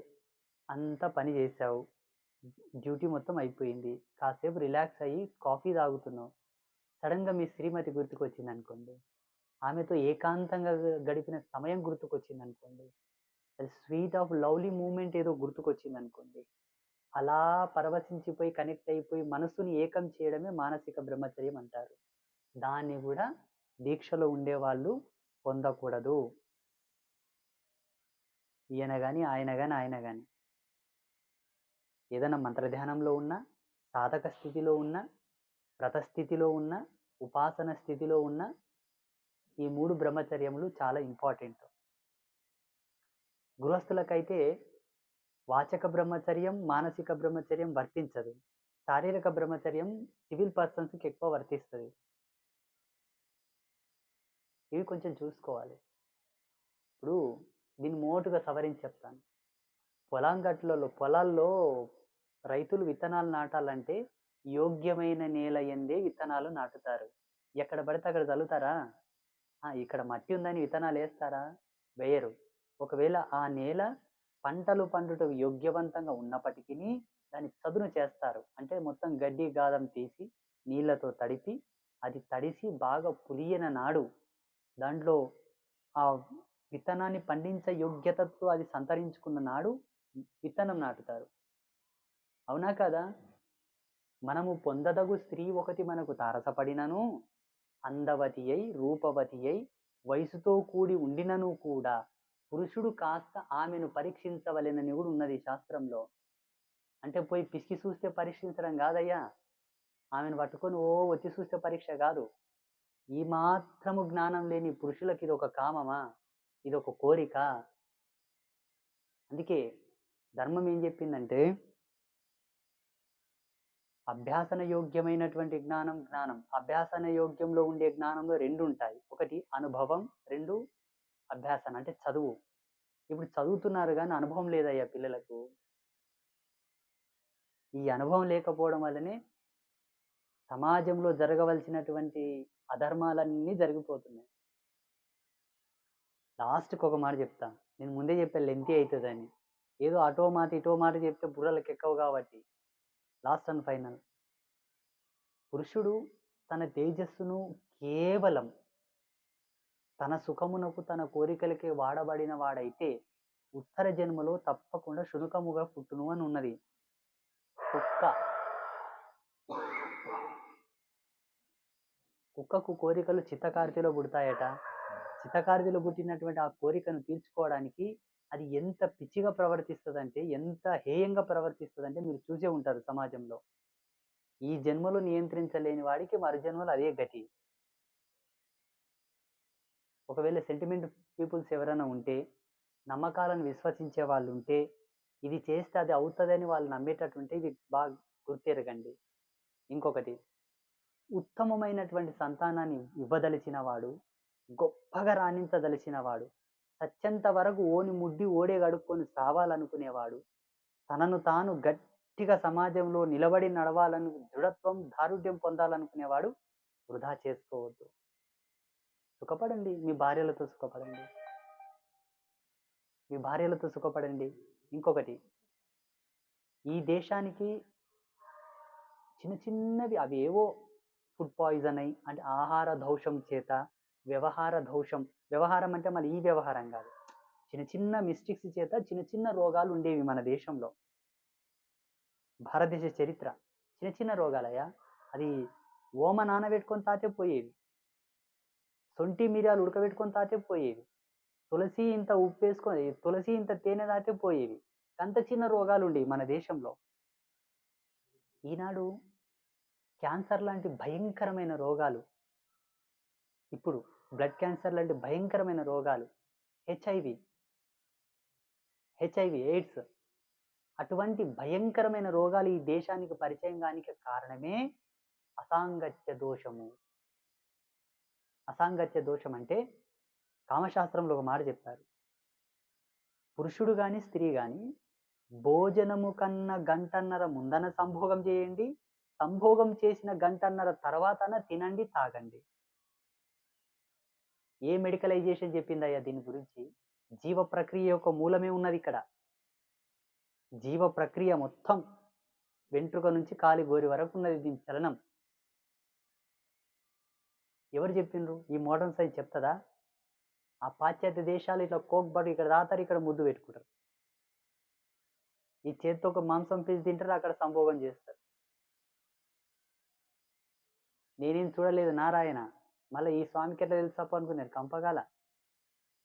అంతా పని చేశావు, డ్యూటీ మొత్తం అయిపోయింది, కాసేపు రిలాక్స్ అయ్యి కాఫీ తాగుతున్నావు. సడన్గా మీ శ్రీమతి గుర్తుకొచ్చింది అనుకోండి, ఆమెతో ఏకాంతంగా గడిపిన సమయం గుర్తుకొచ్చింది అనుకోండి, స్వీట్ ఆఫ్ లవ్లీ మూమెంట్ ఏదో గుర్తుకొచ్చింది అనుకోండి, అలా పరవశించిపోయి కనెక్ట్ అయిపోయి మనసుని ఏకం చేయడమే మానసిక బ్రహ్మచర్యం అంటారు. దాన్ని కూడా దీక్షలో ఉండేవాళ్ళు పొందకూడదు. ఈయన గాని, ఆయన గాని, ఆయన గాని. ఏదైనా మంత్రధ్యానంలో ఉన్నా, సాధక స్థితిలో ఉన్నా, వ్రతస్థితిలో ఉన్నా, ఉపాసన స్థితిలో ఉన్నా, ఈ 3 బ్రహ్మచర్యములు చాలా ఇంపార్టెంట్. గృహస్థులకైతే వాచక బ్రహ్మచర్యం, మానసిక బ్రహ్మచర్యం వర్తించదు. శారీరక బ్రహ్మచర్యం సివిల్ పర్సన్స్‌కి ఎక్కువ వర్తిస్తది. ఇవి కొంచెం చూసుకోవాలి. ఇప్పుడు దీన్ని మోటుగా సవరించి చెప్తాను. పొలాల్లో రైతులు విత్తనాలు నాటాలంటే యోగ్యమైన నేల యందే విత్తనాలు నాటుతారు. ఎక్కడ పడితే అక్కడ చల్లుతారా? ఇక్కడ మట్టి ఉందని విత్తనాలేస్తారా? వేయరు. ఒకవేళ ఆ నేల పంటలు పండుటకు యోగ్యవంతంగా ఉన్నప్పటికిని దాన్ని చదును చేస్తారు. అంటే మొత్తం గడ్డి, గాదం తీసి నీళ్ళతో తడిపి, అది తడిసి బాగా పులియన నాడు దాంట్లో ఆ విత్తనాన్ని పండించే యోగ్యతతో అది సంతరించుకున్న నాడు విత్తనం నాటుతారు. అవునా కాదా? మనము పొందదగు స్త్రీ ఒకటి మనకు తారసపడినను, అందవతి అయి, రూపవతి అయి, వయసుతో కూడి ఉండినను కూడా పురుషుడు కాస్త ఆమెను పరీక్షించవలెనని కూడా ఉన్నది శాస్త్రంలో. అంటే పోయి పిసికి చూస్తే పరీక్షించడం కాదయ్యా. ఆమెను పట్టుకొని వచ్చి చూస్తే పరీక్ష కాదు. ఈ మాత్రము జ్ఞానం లేని పురుషులకి ఇది ఒక కామమా? ఇది ఒక కోరిక. అందుకే ధర్మం ఏం చెప్పిందంటే అభ్యాసన యోగ్యమైనటువంటి జ్ఞానం జ్ఞానం. అభ్యాసన యోగ్యంలో ఉండే జ్ఞానంలో రెండు ఉంటాయి. ఒకటి అనుభవం, రెండు అభ్యాసన అంటే చదువు. ఇప్పుడు చదువుతున్నారు కానీ అనుభవం లేదయ్యా పిల్లలకు. ఈ అనుభవం లేకపోవడం వల్లనే సమాజంలో జరగవలసినటువంటి అధర్మాలన్నీ జరిగిపోతున్నాయి. లాస్ట్‌కి ఒక మాట చెప్తా. నేను ముందే చెప్పా లెంతీ అయితదని. ఏదో అటో మాట ఇటో మాట చెప్తే బుర్రలకు ఎక్కవు కాబట్టి. Last and final. పురుషుడు తన తేజస్సును కేవలం తన సుఖమునకు, తన కోరికలకే వాడబడిన వాడైతే ఉత్తర జన్మలో తప్పకుండా శునకముగా పుట్టును అని ఉన్నది. కుక్కకు కోరికలు చిత్తకార్తిలో పుడతాయట. చిత్తకార్తిలో పుట్టినటువంటి ఆ కోరికను తీర్చుకోవడానికి అది ఎంత పిచ్చిగా ప్రవర్తిస్తదంటే, ఎంత హేయంగా ప్రవర్తిస్తదంటే మీరు చూసే ఉంటారు సమాజంలో. ఈ జన్మలో నియంత్రించలేని వాడికి మరు జన్మలో అదే గతి. ఒకవేళ సెంటిమెంట్ పీపుల్స్ ఎవరైనా ఉంటే, నమ్మకాలను విశ్వసించే వాళ్ళు ఉంటే, ఇది చేస్తే అది అవుతదని వాళ్ళు నమ్మేటట్టుంటే ఇది బాగా గుర్తెరగండి. ఇంకొకటి, ఉత్తమమైనటువంటి సంతానాన్ని ఇవ్వదలిచిన వాడు, గొప్పగా రాణించదలిచిన వాడు, సత్యంత వరకు ఓని ముడ్డి ఓడే గడుక్కొని సావాలనుకునేవాడు, తనను తాను గట్టిగా సమాజంలో నిలబడి నడవాలని దృఢత్వం, దారుఢ్యం పొందాలనుకునేవాడు వృధా చేసుకోవద్దు. సుఖపడండి. మీ భార్యలతో సుఖపడండి. మీ భార్యలతో సుఖపడండి. ఇంకొకటి, ఈ దేశానికి చిన్న చిన్నవి అవి ఏవో ఫుడ్ పాయిజన్ అయి అంటే ఆహార దౌషం చేత, వ్యవహార దౌషం, వ్యవహారం అంటే మళ్ళీ ఈ వ్యవహారం కాదు. చిన్న చిన్న మిస్టేక్స్ చేత చిన్న చిన్న రోగాలు ఉండేవి మన దేశంలో. భారతదేశ చరిత్ర చిన్న చిన్న రోగాలయ్యా. అది ఓమ నానబెట్టుకొని తాతే పోయేవి. సొంటి మిరియాలు ఉడకబెట్టుకొని తాతే పోయేవి. తులసి ఇంత ఉప్పు వేసుకొని, తులసి ఇంత తేనె తాతే పోయేవి. అంత చిన్న రోగాలు ఉండేవి మన దేశంలో. ఈనాడు క్యాన్సర్ లాంటి భయంకరమైన రోగాలు, ఇప్పుడు బ్లడ్ క్యాన్సర్ లాంటి భయంకరమైన రోగాలు, హెచ్ఐవి, ఎయిడ్స్, అటువంటి భయంకరమైన రోగాలు ఈ దేశానికి పరిచయం కానికి కారణమే అసాంగత్య దోషము. అసాంగత్య దోషం అంటే కామశాస్త్రంలో ఒక మాట చెప్పారు. పురుషుడు గాని స్త్రీ గాని భోజనము కన్నా గంటన్నర ముందన సంభోగం చేయండి, సంభోగం చేసిన గంటన్నర తర్వాతన తినండి, తాగండి. ఏ మెడికలైజేషన్ చెప్పిందయ్యా దీని గురించి? జీవ ప్రక్రియ యొక్క మూలమే ఉన్నది ఇక్కడ. జీవ ప్రక్రియ మొత్తం వెంట్రుక నుంచి కాలి గోరి వరకు ఉన్నది దీని చలనం. ఎవరు చెప్పిండ్రు? ఈ మోడర్న్ సైన్స్ చెప్తుందా? ఆ పాశ్చాత్య దేశాలు ఇట్లా కోక్బడి ఇక్కడ దాతారు, ఇక్కడ ముద్దు పెట్టుకుంటారు. ఈ చేత్తో ఒక మాంసం పీస్ తింటారు, అక్కడ సంభోగం చేస్తారు. నేనేం చూడలేదు నారాయణ. మళ్ళీ ఈ స్వామికి ఎట్లా తెలుసప్ప అనుకున్నారు కంపగాల.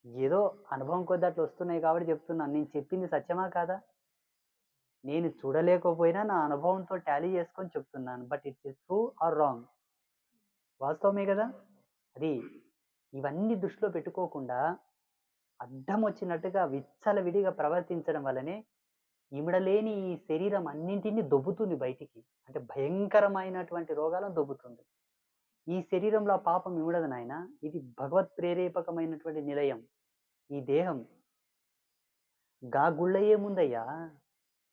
ఏదో అనుభవం కొద్ది అట్లా వస్తున్నాయి కాబట్టి చెప్తున్నాను. నేను చెప్పింది సత్యమా కాదా? నేను చూడలేకపోయినా నా అనుభవంతో టాలీ చేసుకొని చెప్తున్నాను. But it's true or wrong? వాస్తవమే కదా అది. ఇవన్నీ దృష్టిలో పెట్టుకోకుండా అడ్డం వచ్చినట్టుగా విచ్చలవిడిగా ప్రవర్తించడం వల్లనే ఇమిడలేని ఈ శరీరం అన్నింటినీ దొబ్బుతుంది బయటికి. అంటే భయంకరమైనటువంటి రోగాలను దొబ్బుతుంది. ఈ శరీరంలో ఆ పాపం ఇమిడదు నాయన. ఇది భగవత్ ప్రేరేపకమైనటువంటి నిలయం ఈ దేహం. గా గుళ్ళ ఏముందయ్యా?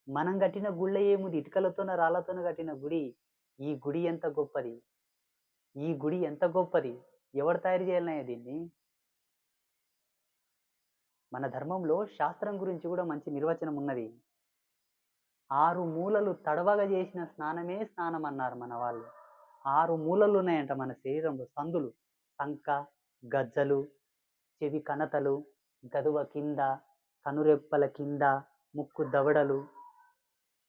మనం కట్టిన గుళ్ళ ఏముంది? ఇటుకలతోన రాళ్లతోన కట్టిన గుడి. ఈ గుడి ఎంత గొప్పది, ఈ గుడి ఎంత గొప్పది, ఎవరు తయారు చేయాలన్నయ్య దీన్ని? మన ధర్మంలో శాస్త్రం గురించి కూడా మంచి నిర్వచనం ఉన్నది. 6 మూలలు తడవగా చేసిన స్నానమే స్నానం అన్నారు మన వాళ్ళు. 6 మూలలు ఉన్నాయంట మన శరీరంలో సందులు. సంక, గజ్జలు, చెవి కణతలు, గదువ కింద, కనురెప్పల కింద, ముక్కు దవడలు,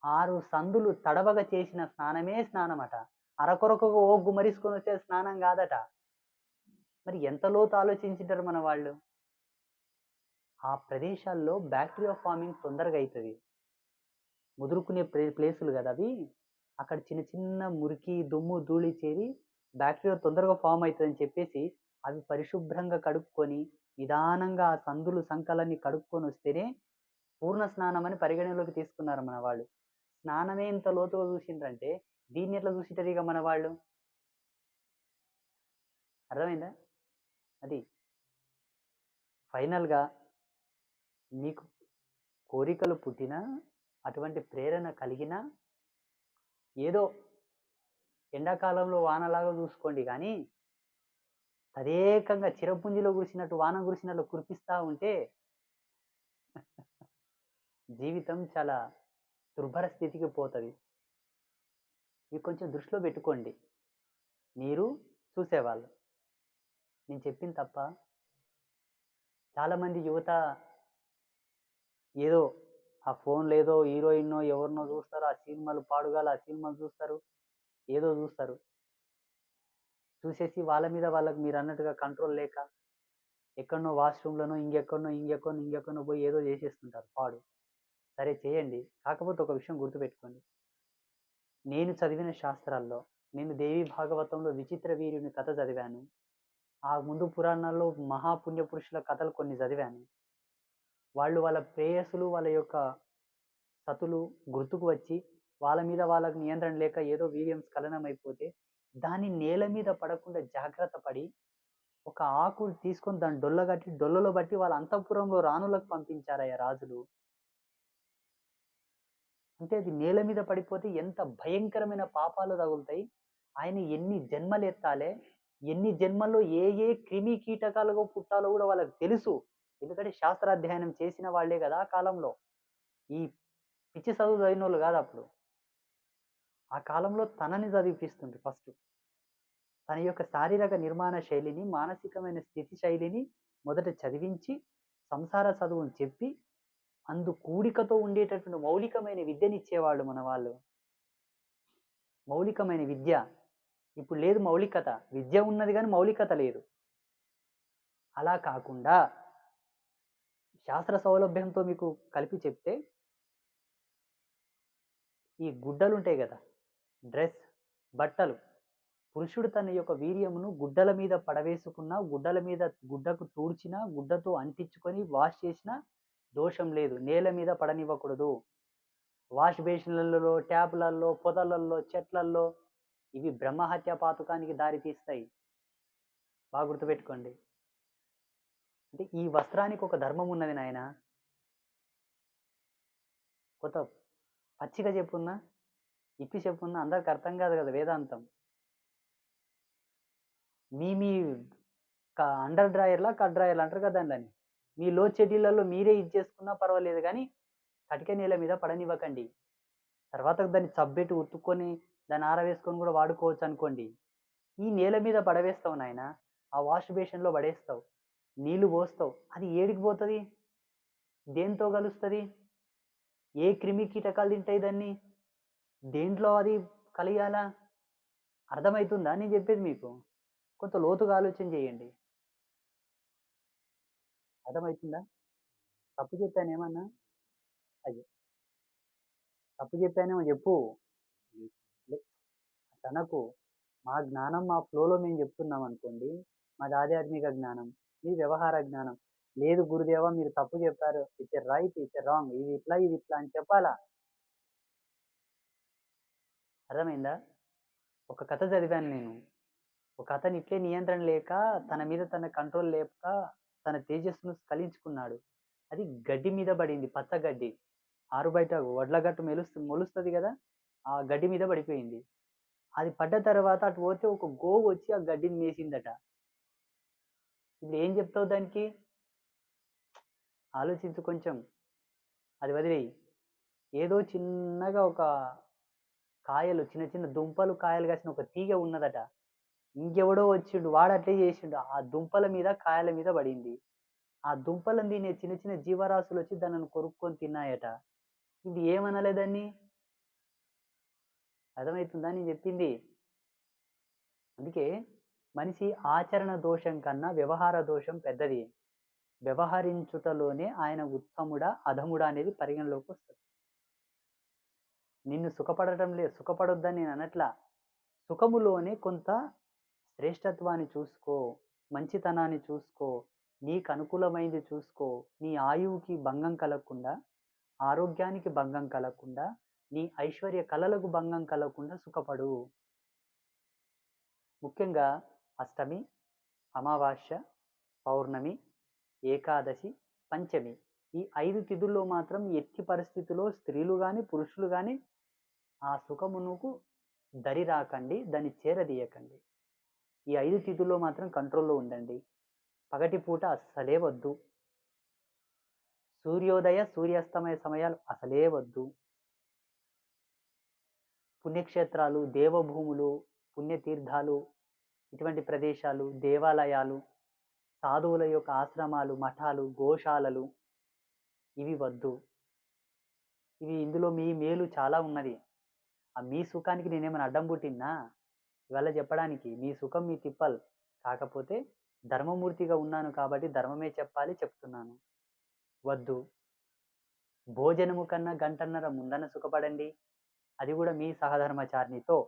6 సందులు తడవగా చేసిన స్నానమే స్నానమట. అరకొరకొక ఓ గుమ్మరించుకొని వచ్చే స్నానం కాదట. మరి ఎంత లోతు ఆలోచించుంటారు మన వాళ్ళు. ఆ ప్రదేశాల్లో బ్యాక్టీరియా ఫార్మింగ్ తొందరగా అవుతుంది. ముదురుకునే ప్లేసులు కదా అవి. అక్కడ చిన్న చిన్న మురికి, దుమ్ము, ధూళి చేరి బ్యాక్టీరియా తొందరగా ఫామ్ అవుతుందని చెప్పేసి అవి పరిశుభ్రంగా కడుక్కొని నిదానంగా ఆ సందులు సంకలన్నీ కడుక్కొని వస్తేనే పూర్ణ స్నానం అని పరిగణలోకి తీసుకున్నారు మన వాళ్ళు. స్నానమే ఇంత లోతుగా చూసిండ్రంటే దీన్ని ఎట్లా చూసింటారు ఇక మన వాళ్ళు? అర్థమైందా? అది ఫైనల్గా మీకు కోరికలు పుట్టినా, అటువంటి ప్రేరణ కలిగినా ఏదో ఎండాకాలంలో వానలాగా చూసుకోండి కానీ తదేకంగా చిరపుంజిలో కురిసినట్టు వాన కురిసినట్లు కురిపిస్తూ ఉంటే జీవితం చాలా దుర్భర స్థితికి పోతుంది. ఇవి కొంచెం దృష్టిలో పెట్టుకోండి మీరు చూసేవాళ్ళు. నేను చెప్పింది తప్ప? చాలామంది యువత ఏదో ఆ ఫోన్లో ఏదో హీరోయిన్నో ఎవరినో చూస్తారు, ఆ సినిమాలు పాడుగాల ఆ సినిమాలు చూస్తారు, ఏదో చూస్తారు. చూసేసి వాళ్ళ మీద వాళ్ళకి మీరు అన్నట్టుగా కంట్రోల్ లేక ఎక్కడనో వాష్రూమ్లోనో ఇంకెక్కడనో పోయి ఏదో చేసేస్తుంటారు పాడు. సరే చేయండి, కాకపోతే ఒక విషయం గుర్తుపెట్టుకోండి. నేను చదివిన శాస్త్రాల్లో నేను దేవి భాగవతంలో విచిత్ర వీర్యుని కథ చదివాను. ఆ ముందు పురాణాల్లో మహాపుణ్యపురుషుల కథలు కొన్ని చదివాను. వాళ్ళు వాళ్ళ ప్రేయసులు వాళ్ళ యొక్క సతులు గుర్తుకు వచ్చి వాళ్ళ మీద వాళ్ళకి నియంత్రణ లేక ఏదో వీర్యం స్ఖలనం అయిపోతే దాన్ని నేల మీద పడకుండా జాగ్రత్త పడి ఒక ఆకు తీసుకొని దాన్ని డొల్లగట్టి డొల్లలో బట్టి వాళ్ళ అంతఃపురంలో రాణులకు పంపించారయ్యా రాజులు. అంటే అది నేల మీద పడిపోతే ఎంత భయంకరమైన పాపాలు తగులుతాయి. ఆయన ఎన్ని జన్మలు ఎత్తాలే, ఎన్ని జన్మల్లో ఏ ఏ క్రిమి కీటకాలుగా పుట్టాలో కూడా వాళ్ళకి తెలుసు. ఎందుకంటే శాస్త్రాధ్యయనం చేసిన వాళ్ళే కదా ఆ కాలంలో. ఈ పిచ్చి చదువు చదివిన వాళ్ళు కాదు అప్పుడు. ఆ కాలంలో తనని చదివిపిస్తుంది ఫస్ట్. తన యొక్క శారీరక నిర్మాణ శైలిని, మానసికమైన స్థితి శైలిని మొదట చదివించి సంసార చదువుని చెప్పి అందు కూడికతో ఉండేటటువంటి మౌలికమైన విద్యని ఇచ్చేవాళ్ళు మన వాళ్ళు. మౌలికమైన విద్య ఇప్పుడు లేదు. మౌలికత విద్య ఉన్నది కానీ మౌలికత లేదు. అలా కాకుండా శాస్త్ర సౌలభ్యంతో మీకు కలిపి చెప్తే ఈ గుడ్డలు ఉంటాయి కదా, డ్రెస్, బట్టలు, పురుషుడు తన యొక్క వీర్యమును గుడ్డల మీద పడవేసుకున్నా, గుడ్డల మీద గుడ్డకు తూడ్చినా, గుడ్డతో అంటించుకొని వాష్ చేసినా దోషం లేదు. నేల మీద పడనివ్వకూడదు. వాష్ బేసిన్లలో, ట్యాపులలో, పొదలలో, చెట్లల్లో ఇవి బ్రహ్మహత్య పాతకానికి దారి తీస్తాయి. బాగా గుర్తుపెట్టుకోండి. అంటే ఈ వస్త్రానికి ఒక ధర్మం ఉన్నది నాయన. కొత్త పచ్చిగా చెప్పున్నా, ఇప్పి చెప్పున్నా అందరికి అర్థం కాదు కదా వేదాంతం. మీ అండర్ డ్రాయర్లా కట్ డ్రాయర్లు అంటారు కదా దాన్ని. మీ లో చెడ్డీలలో మీరే ఇది చేసుకున్నా పర్వాలేదు కానీ కటిక నేల మీద పడనివ్వకండి. తర్వాత దాన్ని సబ్బెట్టి ఉతుక్కొని దాన్ని ఆరవేసుకొని కూడా వాడుకోవచ్చు అనుకోండి. ఈ నేల మీద పడవేస్తావు నాయన, ఆ వాష్ బేషన్లో పడేస్తావు, నీళ్లు పోస్తావు, అది ఏడికి పోతుంది? దేంతో కలుస్తుంది? ఏ క్రిమి కీటకాలు తింటాయి దాన్ని? దేంట్లో అది కలియాలా? అర్థమవుతుందా నేను చెప్పేది మీకు? కొంత లోతుగా ఆలోచన చేయండి. అర్థమవుతుందా? తప్పు చెప్పానేమన్నా? అయ్యో, తప్పు చెప్పానేమో చెప్పు. తనకు మా జ్ఞానం మా ఫ్లోలో మేము చెప్తున్నాం అనుకోండి, మాది ఆధ్యాత్మిక జ్ఞానం, మీ వ్యవహార జ్ఞానం. లేదు గురుదేవా మీరు తప్పు చెప్పారు, it's a right, it's a wrong, ఇది ఇట్లా అని చెప్పాలా. అర్థమైందా? ఒక కథ చదివాను నేను. ఒక అతను ఇట్లే నియంత్రణ లేక తన మీద తన కంట్రోల్ లేక తన తేజస్సును స్ఖలించుకున్నాడు. అది గడ్డి మీద పడింది, పచ్చ గడ్డి. ఆరు బయట వడ్ల గట్టు మొలుస్తుంది కదా, ఆ గడ్డి మీద పడిపోయింది. అది పడ్డ తర్వాత అటు పోతే ఒక గోవు వచ్చి ఆ గడ్డిని మేసిందట. ఇప్పుడు ఏం చెప్తావు దానికి? ఆలోచించు కొంచెం. అది వదిలేయి. ఏదో చిన్నగా ఒక కాయలు చిన్న చిన్న దుంపలు కాయలు కాసిన ఒక తీగ ఉన్నదట. ఇంకెవడో వచ్చిండు వాడు అట్లే చేసిండు. ఆ దుంపల మీద కాయల మీద పడింది. ఆ దుంపలను తినే చిన్న చిన్న జీవరాశులు వచ్చి దానిని కొరుక్కొని తిన్నాయట. ఇది ఏమనలే దాన్ని? అర్థమవుతుందా నేను చెప్పింది? అందుకే మనిషి ఆచరణ దోషం కన్నా వ్యవహార దోషం పెద్దది. వ్యవహరించుటలోనే ఆయన ఉత్తముడా అధముడా అనేది పరిగణలోకి వస్తుంది. నిన్ను సుఖపడొద్దని నేను అనట్లా. సుఖములోనే కొంత శ్రేష్టత్వాన్ని చూసుకో, మంచితనాన్ని చూసుకో, నీకు అనుకూలమైనది చూసుకో, నీ ఆయువుకి భంగం కలగకుండా, ఆరోగ్యానికి భంగం కలగకుండా, నీ ఐశ్వర్య కళలకు భంగం కలగకుండా సుఖపడు. ముఖ్యంగా అష్టమి, అమావాస్య, పౌర్ణమి, ఏకాదశి, పంచమి ఈ 5 తిథుల్లో మాత్రం ఎట్టి పరిస్థితుల్లో స్త్రీలు కానీ పురుషులు కానీ ఆ సుఖమునకు దరి రాకండి, దాన్ని చేరదీయకండి. ఈ 5 తిథుల్లో మాత్రం కంట్రోల్లో ఉండండి. పగటిపూట అస్సలే వద్దు. సూర్యోదయ సూర్యాస్తమయ సమయాలు అసలే వద్దు. పుణ్యక్షేత్రాలు, దేవభూములు, పుణ్యతీర్థాలు, ఇటువంటి ప్రదేశాలు, దేవాలయాలు, సాధువుల యొక్క ఆశ్రమాలు, మఠాలు, గోశాలలు ఇవి వద్దు. ఇందులో మీ మేలు చాలా ఉన్నది. ఆ మీ సుఖానికి నేనేమైనా అడ్డం పుట్టినా ఇవాళ చెప్పడానికి? మీ సుఖం మీ తిప్పల్. కాకపోతే ధర్మమూర్తిగా ఉన్నాను కాబట్టి ధర్మమే చెప్పాలి, చెప్తున్నాను. వద్దు. భోజనము కన్నా గంటన్నర ముందన సుఖపడండి, అది కూడా మీ సహధర్మచారినితో.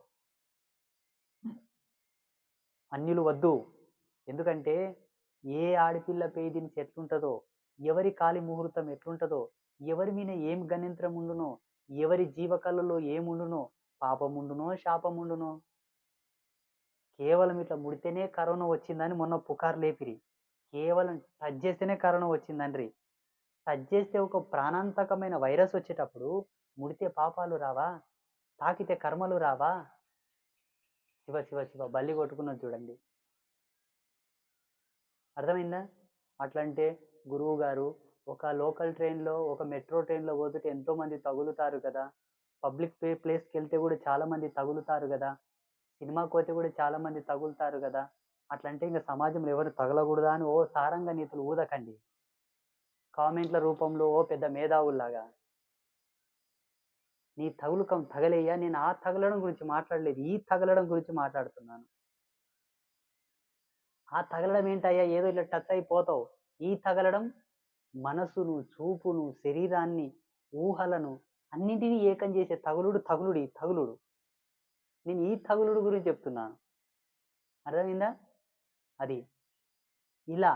అన్యులు వద్దు. ఎందుకంటే ఏ ఆడపిల్ల పేదిని ఎట్లుంటుందో, ఎవరి కాలి ముహూర్తం ఎట్లుంటుందో, ఎవరి మీద ఏం గణింత్రం ఉండునో, ఎవరి జీవకళలో ఏముండునో, పాపముండునో శాపముండునో. కేవలం ఇట్లా ముడితేనే కరోనా వచ్చిందని మొన్న పుకారు లేపిరి. కేవలం టచ్ చేస్తేనే కరోనా వచ్చిందండ్రి. టచ్ చేస్తే ఒక ప్రాణాంతకమైన వైరస్ వచ్చేటప్పుడు ముడితే పాపాలు రావా? తాకితే కర్మలు రావా? శివ శివ శివ బల్లి కొట్టుకున్నది చూడండి. అర్థమైందా? అట్లంటే గురువు గారు ఒక లోకల్ ట్రైన్లో, ఒక మెట్రో ట్రైన్లో పోతుంటే ఎంతో మంది తగులుతారు కదా, పబ్లిక్ ప్లేస్కి వెళ్తే కూడా చాలా మంది తగులుతారు కదా, సినిమాకి పోతే కూడా చాలా మంది తగులుతారు కదా, అట్లంటే ఇంకా సమాజంలో ఎవరు తగలకూడదా అని ఓ సారంగా నీతులు ఊదకండి కామెంట్ల రూపంలో ఓ పెద్ద మేధావుల్లాగా. నీ తగులుకం తగలేయ్యా. నేను ఆ తగలడం గురించి మాట్లాడలేదు, ఈ తగలడం గురించి మాట్లాడుతున్నాను. ఆ తగలడం ఏంటయ్యా, ఏదో ఇట్లా టచ్ అయిపోతావు. ఈ తగలడం మనసును, చూపును, శరీరాన్ని, ఊహలను అన్నింటినీ ఏకం చేసే తగులుడు. నేను ఈ తగులుడు గురించి చెప్తున్నాను. అర్థమైందా? అది ఇలా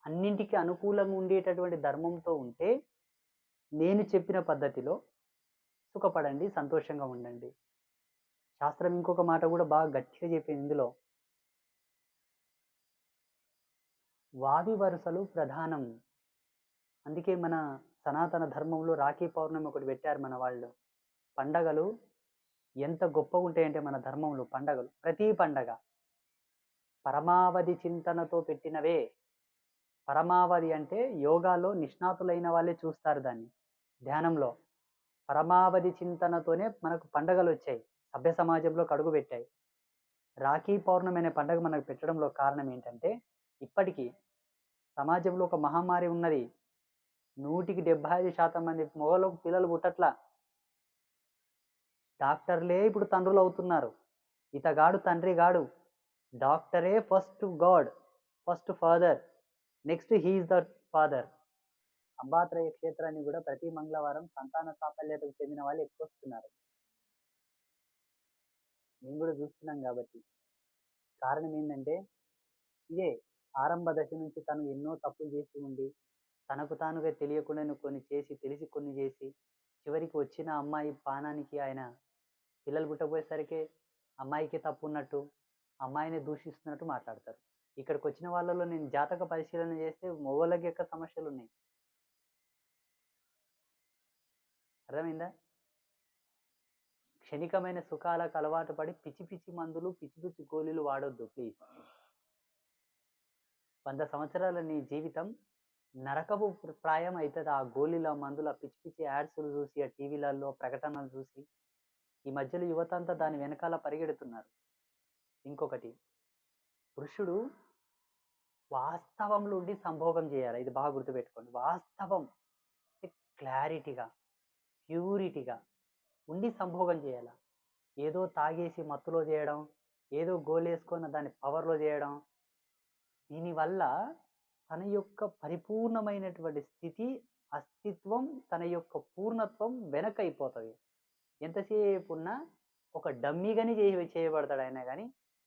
అన్నింటికి అనుకూలంగా ఉండేటటువంటి ధర్మంతో ఉంటే నేను చెప్పిన పద్ధతిలో సుఖపడండి, సంతోషంగా ఉండండి. శాస్త్రం ఇంకొక మాట కూడా బాగా గట్టిగా చెప్పింది ఇందులో. వావి వరుసలు ప్రధానం. అందుకే మన సనాతన ధర్మంలో రాఖీ పౌర్ణమి ఒకటి పెట్టారు మన వాళ్ళు. పండగలు ఎంత గొప్పగా ఉంటాయంటే మన ధర్మంలో పండగలు, ప్రతి పండగ పరమావధి చింతనతో పెట్టినవే. పరమావధి అంటే యోగాలో నిష్ణాతులైన వాళ్ళే చూస్తారు దాన్ని. ధ్యానంలో పరమావధి చింతనతోనే మనకు పండగలు వచ్చాయి, సభ్య సమాజంలో కడుగు పెట్టాయి. రాఖీ పౌర్ణమి అనే పండగ మనకు పెట్టడంలో కారణం ఏంటంటే, ఇప్పటికీ సమాజంలో ఒక మహమ్మారి ఉన్నది. 100% మంది మొగలకు పిల్లలు పుట్టట్లా. డాక్టర్లే ఇప్పుడు తండ్రులు అవుతున్నారు. ఇతగాడు తండ్రి గాడు. డాక్టరే first god, first father, next he is the father. అంబాత్రయ క్షేత్రాన్ని కూడా ప్రతి మంగళవారం సంతాన సాఫల్యతకు చెందిన వాళ్ళు ఎక్కువ వస్తున్నారు. మేము కూడా చూస్తున్నాం కాబట్టి. కారణం ఏంటంటే ఇదే, ఆరంభ దశ నుంచి తను ఎన్నో తప్పులు చేసి ఉండి, తనకు తానుగా తెలియకుండా కొన్ని చేసి, తెలిసి కొన్ని చేసి, చివరికి వచ్చిన అమ్మాయి పానానికి ఆయన పిల్లలు పుట్టబోయేసరికి అమ్మాయికి తప్పు ఉన్నట్టు, అమ్మాయిని దూషిస్తున్నట్టు మాట్లాడతారు. ఇక్కడికి వచ్చిన వాళ్ళలో నేను జాతక పరిశీలన చేస్తే మొగోళ్ళకి యొక్క సమస్యలు ఉన్నాయి. అర్థమైందా? క్షణికమైన సుఖాలకు అలవాటు పడి పిచ్చి పిచ్చి మందులు, పిచ్చి పిచ్చి గోళీలు వాడొద్దు ప్లీజ్. 100 సంవత్సరాల నీ జీవితం నరకపు ప్రాయం అయితది. ఆ గోళీల, మందుల పిచ్చి పిచ్చి యాడ్స్‌లు జూసి, ఆ టీవీలలో ప్రకటనలు జూసి. ఈ మధ్యలో యువతంతా దాని వెనకాల పరిగెడుతున్నారు. ఇంకొకటి, పురుషుడు వాస్తవంలో ఉండి సంభోగం జేయాల. ఇది బాగా గుర్తుపెట్టుకోండి. వాస్తవం అంటే క్లారిటీగా, ప్యూరిటీగా ఉండి సంభోగం జేయాల. ఏదో తాగేసి మత్తులో జేయడం, ఏదో గోలేసుకొని దాన్ని పవర్‌లో జేయడం. దీనివల్ల తన యొక్క పరిపూర్ణమైనటువంటి స్థితి, అస్తిత్వం, తన యొక్క పూర్ణత్వం వెనకైపోతది. ఎంతసేపున్నా ఒక డమ్మీగానే చేయబడతాడాయన గాని,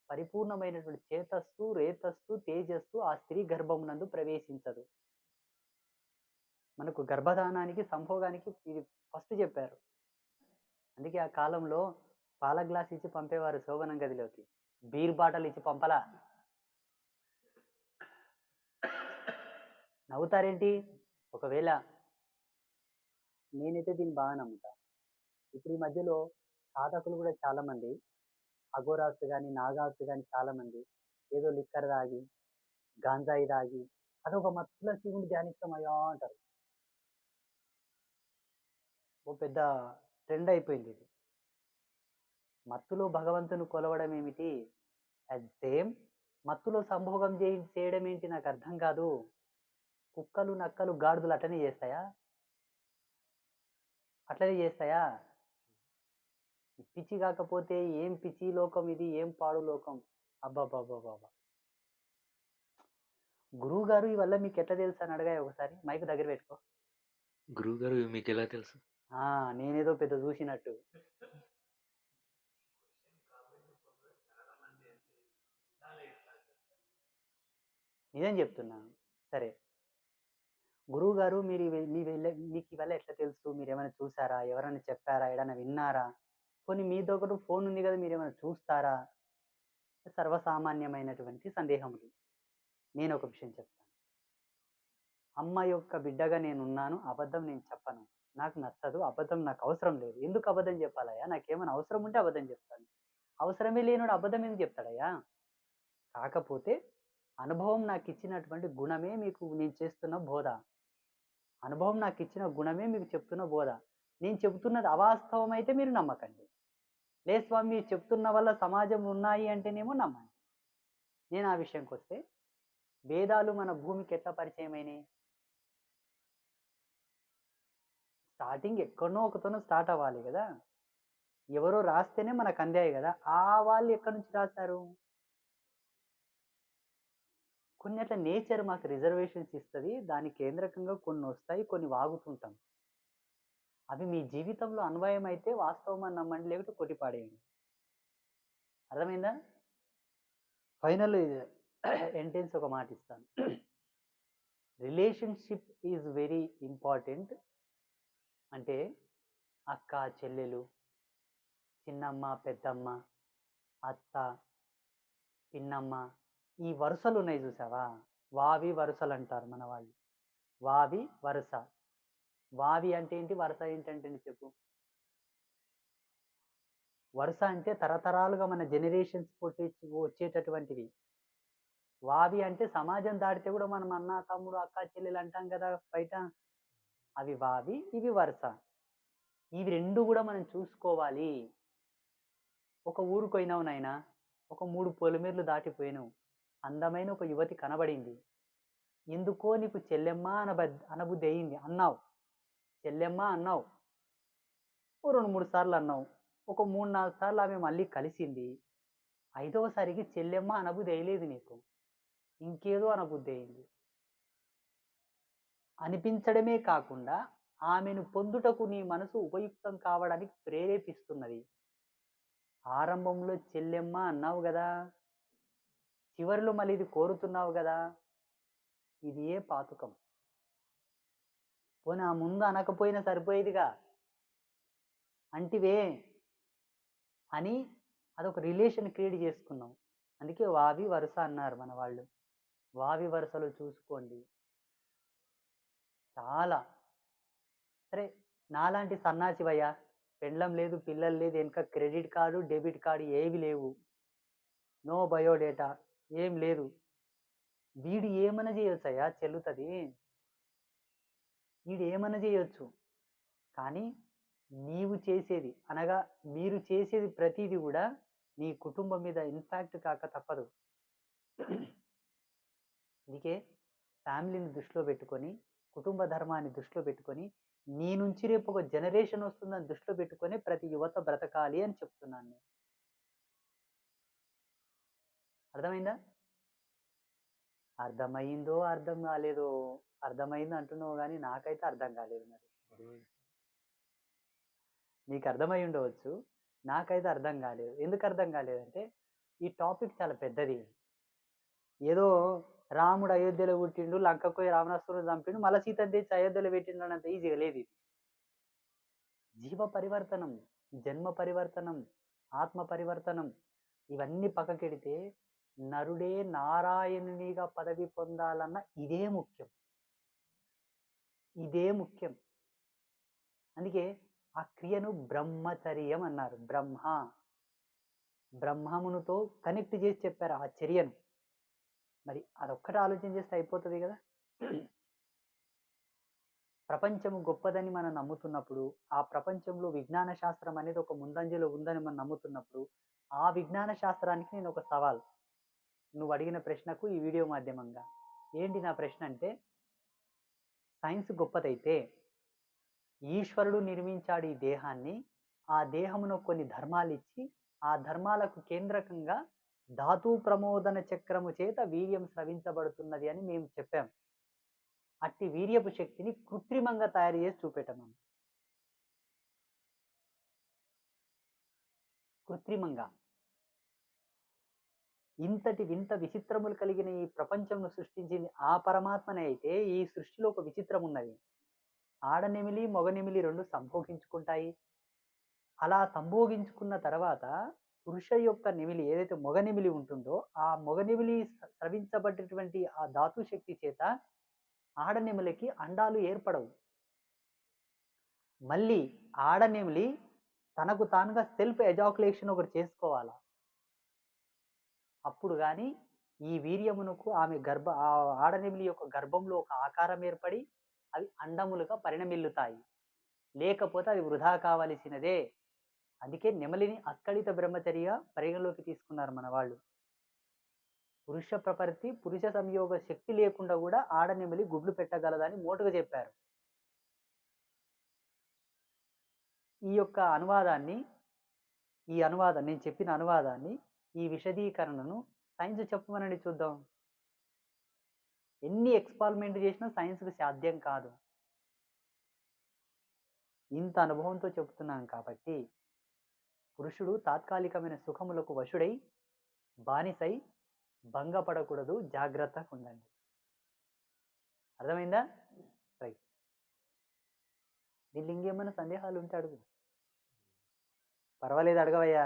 పరిపూర్ణమైనటువంటి చేతస్సు, రేతస్సు, తేజస్సు ఆ స్త్రీ గర్భమునందు ప్రవేశించదు. మనకు గర్భధానానికి, సంభోగానికి ఇది ఫస్ట్ జెప్పారు. అందుకే ఆ కాలంలో పాల గ్లాస్ ఇచ్చి పంపేవారు శోభనం గదిలోకి. బీర్ బాటల్ ఇచ్చి పంపలా. నవ్వుతారేంటి? ఒకవేళ నేనైతే దీన్ని బాగా నమ్ముతా. ఇప్పుడు ఈ మధ్యలో సాధకులు గూడా చాలామంది, అఘోరాస్ గాని, నాగాస్ గాని చాలామంది ఏదో లిక్కర్ తాగి, గాంజాయి తాగి, అదొక మత్తులో శివుని ధ్యానిస్తామయ్యా అంటారు. ఓ పెద్ద ట్రెండ్ అయిపోయిందిది. మత్తులో భగవంతుని కొలవడం ఏమిటి? అట్ సేమ్ మత్తులో సంభోగం చేయడం ఏంటి నాకర్థం కాదు. కుక్కలు, నక్కలు, గాడిదలు అట్లనే చేస్తాయా? అట్లనే చేస్తాయా? ఈ పిచ్చి కాకపోతే ఏం పిచ్చి లోకం ఇది, ఏం పాడు లోకం. అబ్బబ్బబ్బబ్బబ్బా! గురువుగారు ఇవల్ల మీకెట్లా తెలుసు అని అడగాయా ఒకసారి? మైక్ దగ్గర పెట్టుకో. గురువుగారు మీకెలా తెలుసు? ఆ! నేనేదో పెద్ద చూసినట్టు. నిజం చెప్తున్నా. సరే. గురువుగారు మీరు మీకు ఇవల్ల ఎట్లా తెలుసు? మీరేమైనా చూసారా? ఎవరైనా చెప్పారా? ఏడైనా విన్నారా? పోనీ మీ దగ్గర ఫోన్ ఉంది కదా! మీరేమైనా చూస్తారా? సర్వసామాన్యమైనటువంటి సందేహములు. నేనొక విషయం చెప్తాను. అమ్మ యొక్క బిడ్డగా నేనున్నాను. అబద్ధం నేను చెప్పను. నాకు నచ్చదు. అబద్ధం నాకు అవసరం లేదు. ఎందుకు అబద్ధం చెప్పాలయ్యా? నాకేమైనా అవసరం ఉంటే అబద్ధం చెప్తాను. అవసరమే లేనోడు అబద్ధం ఎందుకు చెప్తాడయ్యా? కాకపోతే అనుభవం నాకిచ్చినటువంటి గుణమే మీకు నేను చేస్తున్న బోధ. అనుభవం నాకిచ్చిన గుణమే మీకు చెప్తున్న బోధ. నేను చెబుతున్నది అవాస్తవమైతే మీరు నమ్మకండి. లేదు స్వామి మీరు చెప్తున్న వల్ల సమాజం ఉన్నాయి అంటేనేమో నమ్మండి. నేను ఆ విషయంకొస్తే, వేదాలు మన భూమికి ఎట్లా పరిచయమైనయి? స్టార్టింగ్ ఎక్కడనో ఒకతోనో స్టార్ట్ అవ్వాలి గదా! ఎవరో రాస్తేనే మనకు అందాయి గదా! ఆ వాళ్ళు ఎక్కడి నుంచి రాసారు? కొన్ని అట్లా నేచర్ మాకు రిజర్వేషన్స్ ఇస్తది. దాని కేంద్రకంగా కొన్నొస్తాయి. కొన్ని వాగుతుంటాం. అవి మీ జీవితంలో అన్వయమైతే వాస్తవం అని నమ్మండి. లేకపోతే కొట్టిపాడేయండి. అర్థమైందా? ఫైనల్ ఎంట్రన్స్ ఒక మాట ఇస్తాను. Relationship is very important. అంటే అక్క, చెల్లెలు, చిన్నమ్మ, పెద్దమ్మ, అత్త, పిన్నమ్మ ఈ వరుసలున్నాయి జూసావా? వావి వరుసలంటారు మన వాళ్ళు. వావి, వరుస. వావి అంటే ఏంటి? వరుస ఏంటంటేంటి చెప్పు? వరుస అంటే తరతరాలుగా మన జనరేషన్స్ వచ్చేటటువంటివి. వావి అంటే సమాజం దాటితే గూడా మనం అన్న, తమ్ముడు, అక్క, చెల్లెలు అంటాం గదా బయట. అవి వావి, ఇవి వరుస. ఇవి 2 గూడా మనం చూసుకోవాలి. ఒక ఊరుకొయినావు నాయనా. ఒక 3 పొలిమేర్లు దాటిపోయినావు. అందమైన ఒక యువతి కనబడింది. ఎందుకో నీకు చెల్లెమ్మ అనబుద్ధి అయింది. అన్నావు. చెల్లెమ్మ అన్నావు. ఓ 2, 3 సార్లు అన్నావు. ఒక 3, 4 సార్లు ఆమె మళ్ళీ కలిసింది. ఐదవసారికి చెల్లెమ్మ అనబుద్ధి ఎయలేదు నీకు. ఇంకేదో అనబుద్ధి అయింది. అనిపించడమే కాకుండా ఆమెను పొందుటకు నీ మనసు ఉపయుక్తం కావడానికి ప్రేరేపిస్తున్నది. ఆరంభంలో చెల్లెమ్మ అన్నావు గదా! చివరిలో మళ్ళీ ఇది కోరుతున్నావు గదా! ఇది ఏ పాతుకం. పోనీ ఆ ముందు అనకపోయినా సరిపోయేదిగా. అంటివే అని అదొక రిలేషన్ క్రియేట్ చేసుకున్నాం. అందుకే వావి వరుస అన్నారు మన వాళ్ళు. వావి వరుసలు చూసుకోండి. చాలా. సరే నాలాంటి సన్నాసివయ్యా, పెండ్లం లేదు, పిల్లలు లేదు, వెనక క్రెడిట్ కార్డు, డెబిట్ కార్డు ఏవి లేవు. నో బయోడేటా ఏం లేదు. వీడు ఏమన్నా చేయొచ్చయ్యా, చెల్లుతుంది. వీడు ఏమన్నా చేయొచ్చు. కానీ నీవు చేసేది అనగా మీరు చేసేది ప్రతిదీ కూడా నీ కుటుంబం మీద ఇంపాక్ట్ కాక తప్పదు. అందుకే ఫ్యామిలీని దృష్టిలో పెట్టుకొని, కుటుంబ ధర్మాన్ని దృష్టిలో పెట్టుకొని, నీ నుంచి రేపు ఒక జనరేషన్ వస్తుందని దృష్టిలో పెట్టుకొని ప్రతి యువత బ్రతకాలి అని చెప్తున్నాను నేను. అర్థమైందా? అర్థమైందో అర్థం కాలేదో, అర్థమైంది అంటున్నావు కానీ నాకైతే అర్థం కాలేదు. మరి నీకు అర్థమై ఉండవచ్చు, నాకైతే అర్థం కాలేదు. ఎందుకు అర్థం కాలేదంటే ఈ టాపిక్ చాలా పెద్దది. ఏదో రాముడు అయోధ్యలో పుట్టిండు, లంకకు పోయి రావణాసురుడు చంపిండు, మళ్ళీ సీతను తెచ్చి అయోధ్యలో పెట్టిండు అన్నంత ఈజీగా లేదు ఇది. జీవ పరివర్తనం, జన్మ పరివర్తనం, ఆత్మ పరివర్తనం ఇవన్నీ పక్కకెడితే నరుడే నారాయణునిగా పదవి పొందాలన్న ఇదే ముఖ్యం. ఇదే ముఖ్యం. అందుకే ఆ క్రియను బ్రహ్మచర్యం అన్నారు. బ్రహ్మమునితో కనెక్ట్ చేసి చెప్పారు ఆ చర్యను. మరి అదొక్కటి ఆలోచన చేస్తే అయిపోతుంది కదా. ప్రపంచం గొప్పదని మనం నమ్ముతున్నప్పుడు, ఆ ప్రపంచంలో విజ్ఞాన శాస్త్రం అనేది ఒక ముందంజలో ఉందని మనం నమ్ముతున్నప్పుడు, ఆ విజ్ఞాన శాస్త్రానికి నేను ఒక సవాల్, నువ్వు అడిగిన ప్రశ్నకు ఈ వీడియో మాధ్యమంగా ఏంటి నా ప్రశ్న అంటే, సైన్స్ గొప్పదైతే ఈశ్వరుడు నిర్మించాడు ఈ దేహాన్ని, ఆ దేహమును కొన్ని ధర్మాలు ఇచ్చి, ఆ ధర్మాలకు కేంద్రకంగా ధాతు ప్రమోదన చక్రము చేత వీర్యం స్రవించబడుతున్నది అని మేము చెప్పాం. అట్టి వీర్యపు శక్తిని కృత్రిమంగా తయారు చేసి చూపెట్టమం. కృత్రిమంగా ఇంతటి వింత విచిత్రములు కలిగిన ఈ ప్రపంచంను సృష్టించింది ఆ పరమాత్మనే అయితే, ఈ సృష్టిలో ఒక విచిత్రం ఉన్నది. ఆడనెమిలి మగనెమిలి రెండు సంభోగించుకుంటాయి. అలా సంభోగించుకున్న తర్వాత పురుష యొక్క నెమిలి ఏదైతే మొగనెమిలి ఉంటుందో, ఆ మొగనెమిలి స్రవించబడ్డటువంటి ఆ ధాతు శక్తి చేత ఆడనెమిలికి అండాలు ఏర్పడవు. మళ్ళీ ఆడనెమిలి తనకు తానుగా సెల్ఫ్ ఎజాకులేషన్ ఒకటి చేసుకోవాలా. అప్పుడు కానీ ఈ వీర్యమునకు ఆ ఆడనెమిలి యొక్క గర్భంలో ఒక ఆకారం ఏర్పడి అవి అండములుగా పరిణమిల్లుతాయి. లేకపోతే అది వృధా కావలసినదే. అందుకే నెమలిని అస్ఖలిత బ్రహ్మచర్యగా పరిగణలోకి తీసుకున్నారు మన వాళ్ళు. పురుష ప్రపత్తి, పురుష సంయోగ శక్తి లేకుండా కూడా ఆడనెమిలి గుడ్లు పెట్టగలదని మోటుగా చెప్పారు. ఈ యొక్క అనువాదాన్ని, నేను చెప్పిన అనువాదాన్ని, ఈ విశదీకరణను సైన్స్ చెప్పమనండి చూద్దాం. ఎన్ని ఎక్స్పెరిమెంట్ చేసినా సైన్స్కి సాధ్యం కాదు. ఇంత అనుభవంతో చెబుతున్నాను కాబట్టి పురుషుడు తాత్కాలికమైన సుఖములకు వశుడై బానిసై భంగపడకూడదు, జాగ్రత్తగా ఉండండి. అర్థమైందా? రైట్. దీనికి ఇంకేమైనా సందేహాలు ఉంటే అడుగు. పర్వాలేదు, అడగవయ్యా.